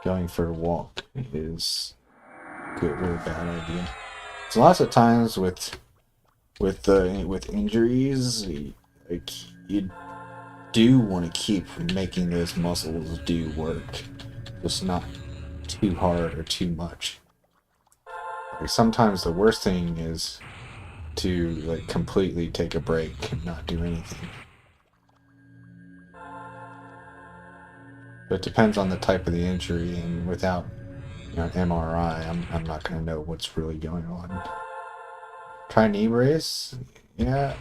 going for a walk is good or a bad idea. So lots of times with injuries, like you do want to keep making those muscles do work, just not too hard or too much. Like sometimes the worst thing is to like completely take a break and not do anything. But it depends on the type of the injury, and without MRI, I'm not going to know what's really going on. Try knee brace? Yeah,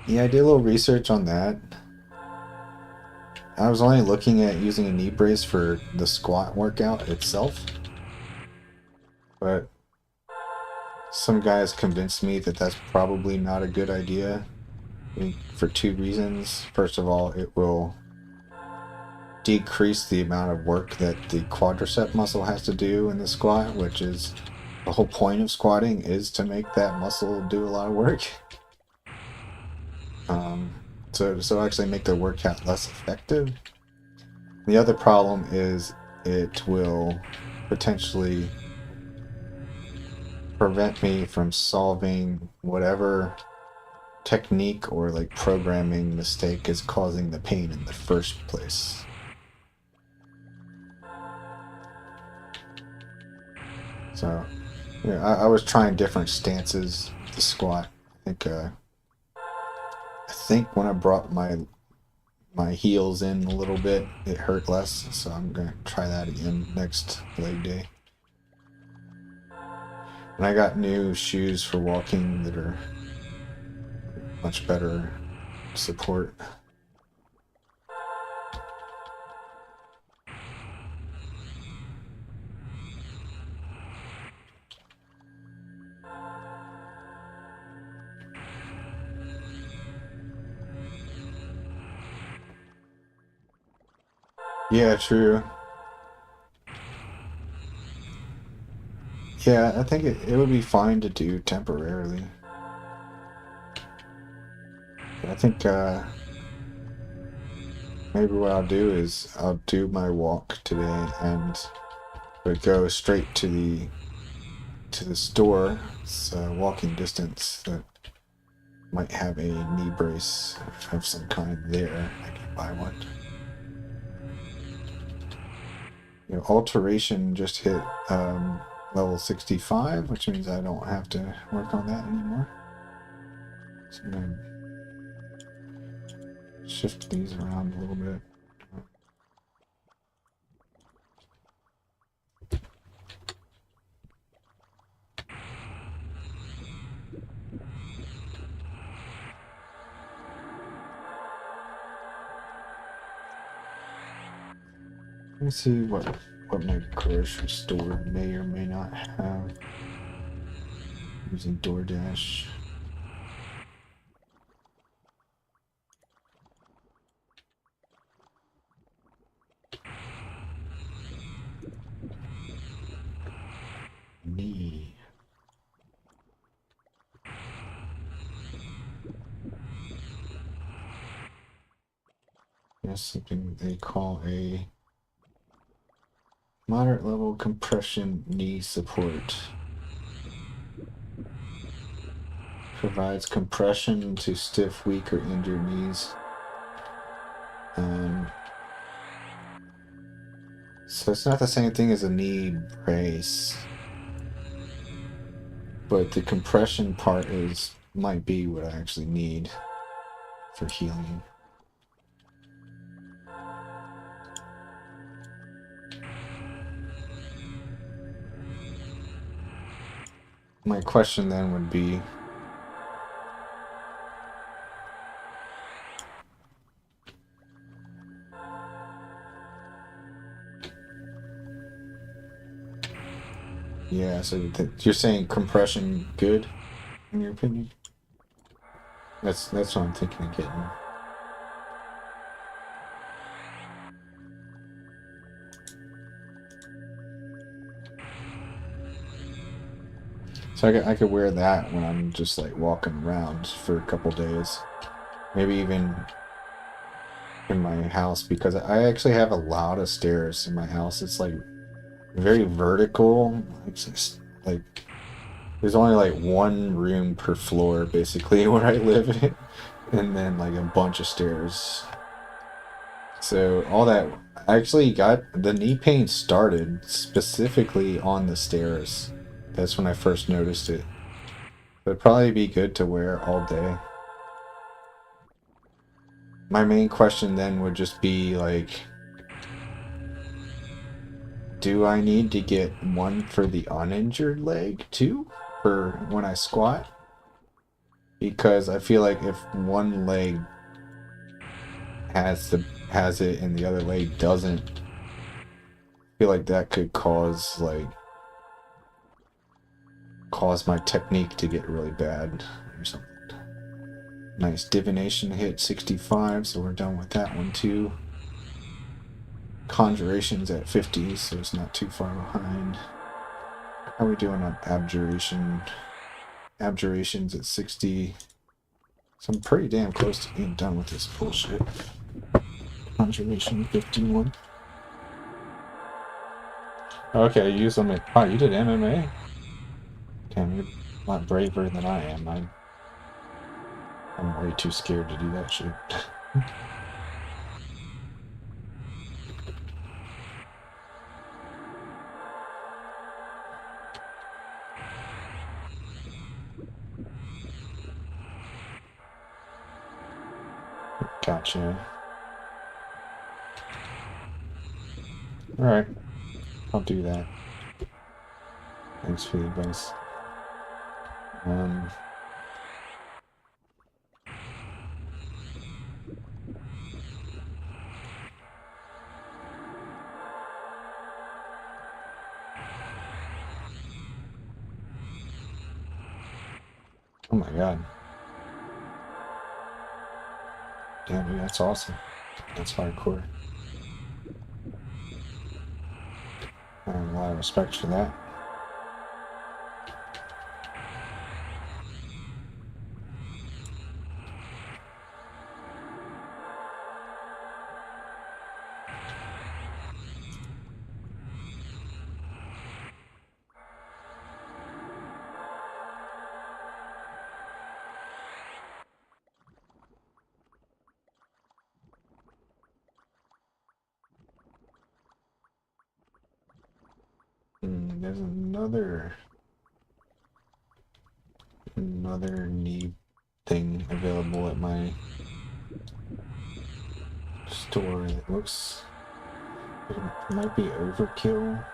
yeah, I did a little research on that. I was only looking at using a knee brace for the squat workout itself, but some guys convinced me that that's probably not a good idea, for two reasons. First of all, it will decrease the amount of work that the quadricep muscle has to do in the squat, which is the whole point of squatting, is to make that muscle do a lot of work. So actually make the workout less effective. The other problem is it will potentially prevent me from solving whatever technique or like programming mistake is causing the pain in the first place. So yeah, I was trying different stances with the squat. I think when I brought my heels in a little bit, it hurt less, so I'm gonna try that again next leg day. And I got new shoes for walking that are much better support. Yeah, true. Yeah, I think it would be fine to do temporarily. I think maybe what I'll do is I'll do my walk today and go straight to the store. It's walking distance that might have a knee brace of some kind there. I can buy one. Alteration just hit level 65, which means I don't have to work on that anymore. So I'm going to shift these around a little bit. Let me see what what my grocery store may or may not have. Using DoorDash. Knee. Yes, something they call a moderate level compression knee support. Provides compression to stiff, weak, or injured knees. So it's not the same thing as a knee brace, but the compression part might be what I actually need for healing. My question then would be, yeah, so you're saying compression good, in your opinion? That's what I'm thinking of getting. So I could wear that when I'm just like walking around for a couple days. Maybe even in my house, because I actually have a lot of stairs in my house. It's like very vertical. It's just, like there's only like one room per floor basically where I live in, and then like a bunch of stairs. So all that, I actually got the knee pain started specifically on the stairs. That's when I first noticed it. It'd probably be good to wear all day. My main question then would just be like, do I need to get one for the uninjured leg too, for when I squat? Because I feel like if one leg has it and the other leg doesn't, I feel like that could cause my technique to get really bad or something. Nice divination hit 65, so we're done with that one too. Conjuration's at 50, so it's not too far behind. How are we doing on abjuration? Abjuration's at 60. So I'm pretty damn close to being done with this bullshit. Conjuration 51. Okay, use them at... Oh, you did MMA? Damn, you're a lot braver than I am. I'm way too scared to do that shit. Gotcha. Alright. I'll do that. Thanks for the advice. Oh my god. Damn, dude, that's awesome. That's hardcore. I have a lot of respect for that. There's another knee thing available at my store. It looks... It might be overkill.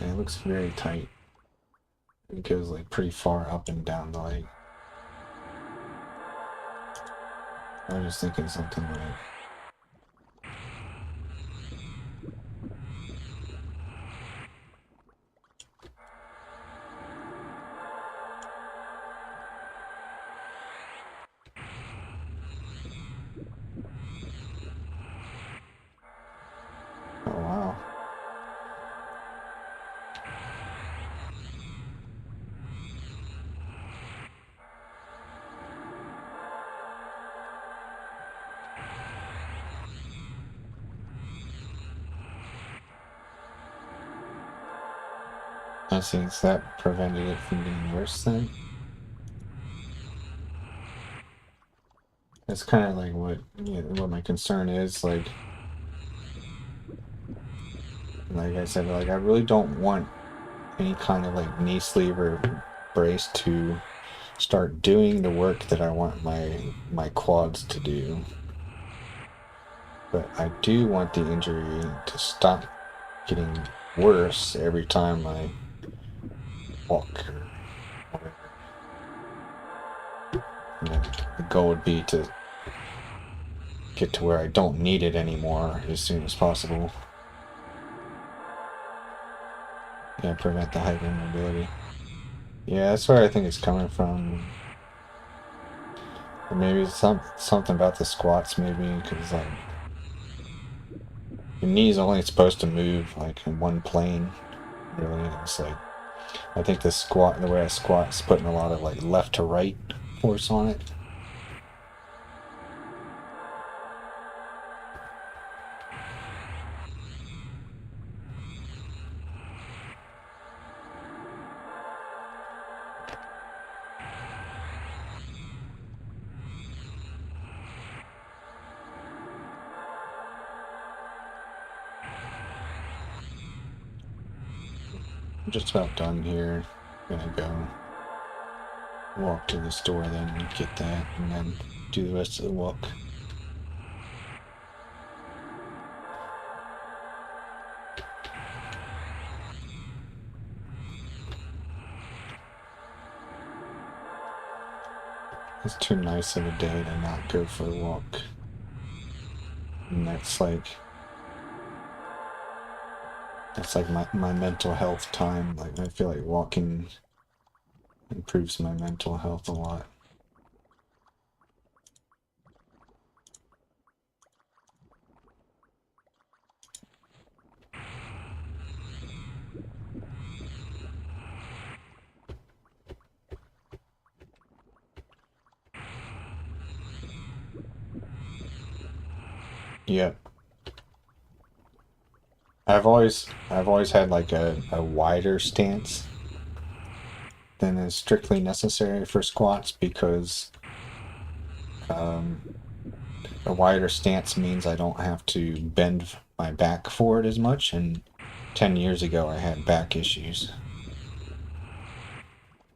And it looks very tight. It goes like pretty far up and down the leg. I was just thinking something like, oh wow. I see, that prevented it from getting worse then. That's kind of like what my concern is. Like I said, like I really don't want any kind of like knee sleeve or brace to start doing the work that I want my quads to do. But I do want the injury to stop getting worse every time I walk or whatever. The goal would be to get to where I don't need it anymore as soon as possible. Yeah, prevent the hypermobility. Yeah, that's where I think it's coming from. Or maybe something about the squats, maybe, because like your knee's only supposed to move like in one plane. Really, it's like I think the way I squat is putting a lot of like left to right force on it. I'm just about done here. Gonna go walk to the store, then get that, and then do the rest of the walk. It's too nice of a day to not go for a walk. And that's like my mental health time. Like I feel like walking improves my mental health a lot. Yep. I've always had like a wider stance than is strictly necessary for squats because a wider stance means I don't have to bend my back forward as much, and 10 years ago I had back issues.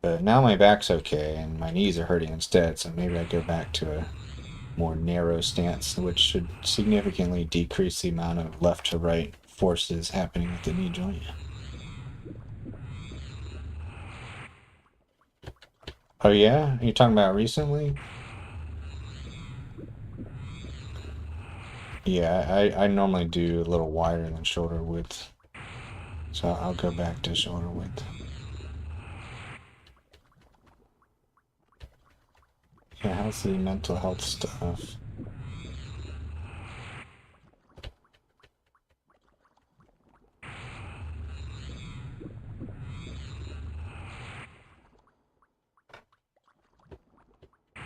But now my back's okay and my knees are hurting instead, so maybe I go back to a more narrow stance, which should significantly decrease the amount of left to right forces happening at the knee joint. Oh yeah? Are you talking about recently? Yeah, I normally do a little wider than shoulder width. So I'll go back to shoulder width. Yeah, how's the mental health stuff?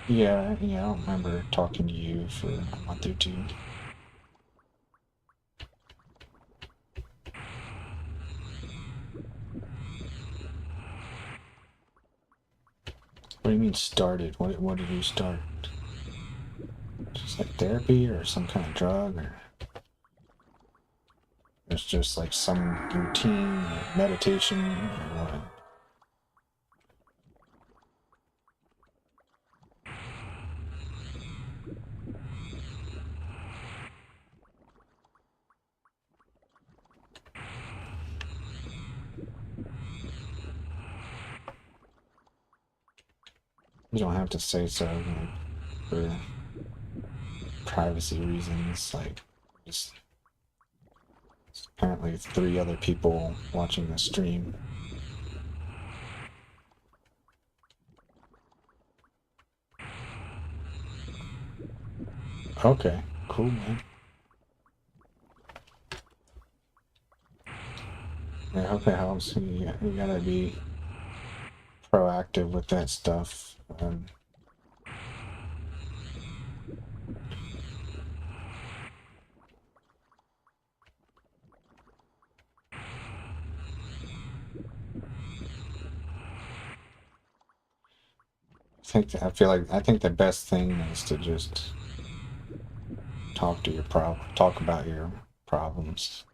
Yeah, I don't remember talking to you for a month or two. What do you mean started? What did you start? Just like therapy or some kind of drug, or it's just like some routine or meditation or what? You don't have to say so. Like, for privacy reasons, like just apparently 3 other people watching the stream. Okay, cool, man. I hope it helps. You gotta be proactive with that stuff. I think the best thing is to just talk about your problems.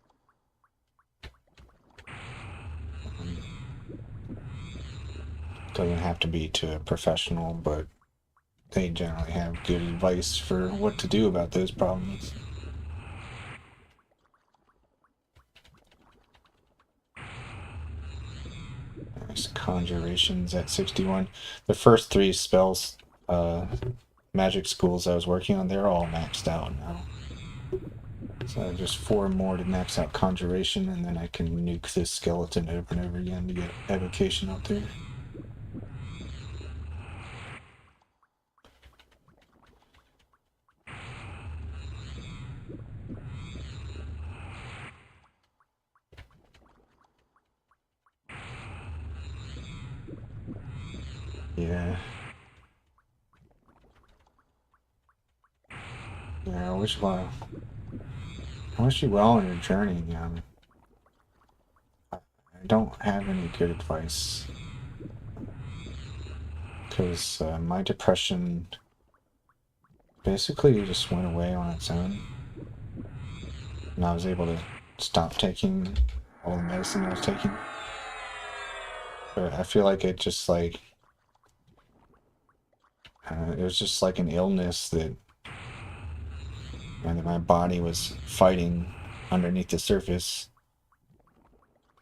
Doesn't have to be to a professional, but they generally have good advice for what to do about those problems. Nice. Conjurations at 61. The first 3 spells, magic schools I was working on, they're all maxed out now. So just 4 more to max out Conjuration, and then I can nuke this skeleton over and over again to get evocation out there. Yeah. Yeah, I wish you well on your journey. I don't have any good advice. Because my depression basically just went away on its own. And I was able to stop taking all the medicine I was taking. But I feel like it just like... it was just like an illness that my body was fighting underneath the surface.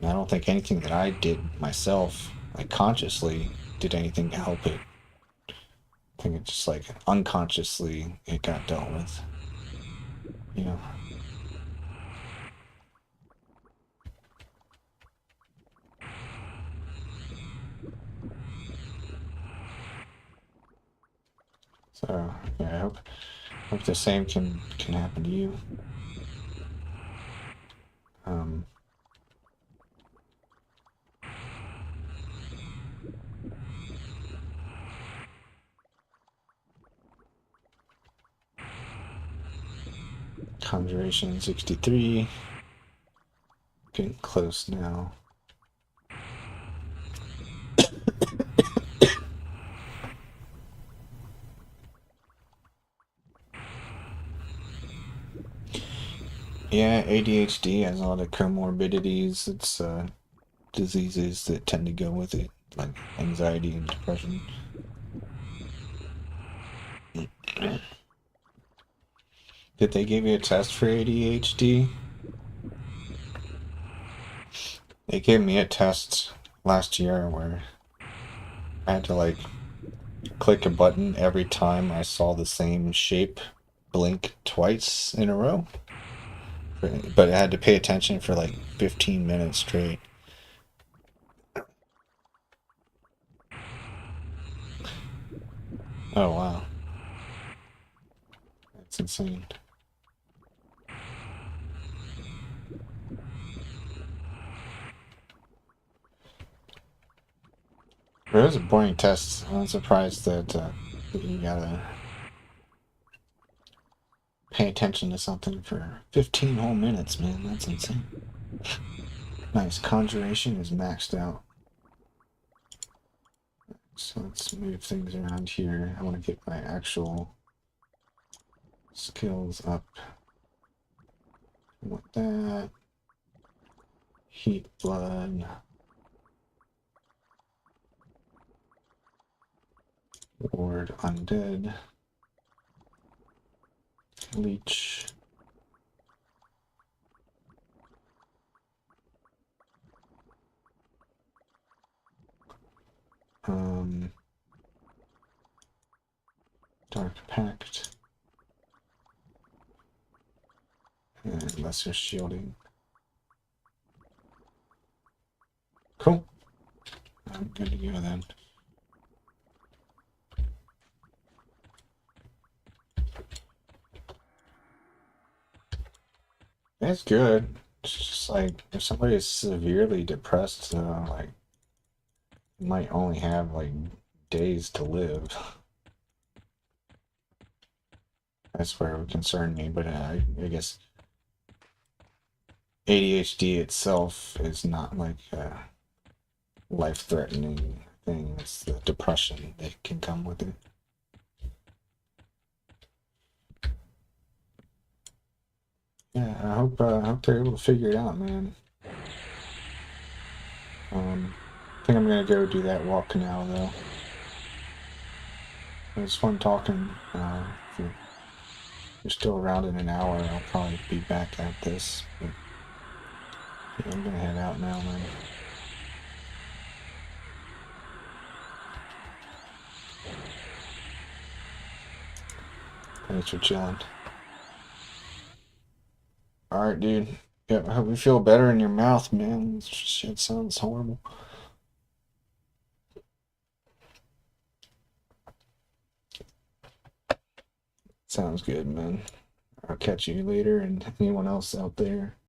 And I don't think anything that I did myself, like consciously, did anything to help it. I think it just like unconsciously it got dealt with. You know. So yeah, I hope the same can happen to you. Conjuration 63. Getting close now. Yeah, ADHD has a lot of comorbidities. It's diseases that tend to go with it, like anxiety and depression. Did they give you a test for ADHD? They gave me a test last year where I had to like click a button every time I saw the same shape blink twice in a row. But I had to pay attention for like 15 minutes straight. Oh wow. That's insane. But it was a boring test. I'm surprised that you gotta pay attention to something for 15 whole minutes, man. That's insane. Nice. Conjuration is maxed out. So let's move things around here. I want to get my actual skills up. I want that. Heat blood. Ward undead. Leech. Dark Pact. lesser shielding. Cool. I'm good to go then. It's good. It's just like if somebody is severely depressed, like might only have like days to live. That's where it would concern me, but I guess ADHD itself is not like a life-threatening thing. It's the depression that can come with it. Yeah, I hope they're able to figure it out, man. I think I'm gonna go do that walk now, though. It was fun talking. If you're still around in an hour, I'll probably be back at this. But yeah, I'm gonna head out now, man. Thanks for chilling. Alright, dude. Yeah, I hope you feel better in your mouth, man. This shit sounds horrible. Sounds good, man. I'll catch you later, and anyone else out there.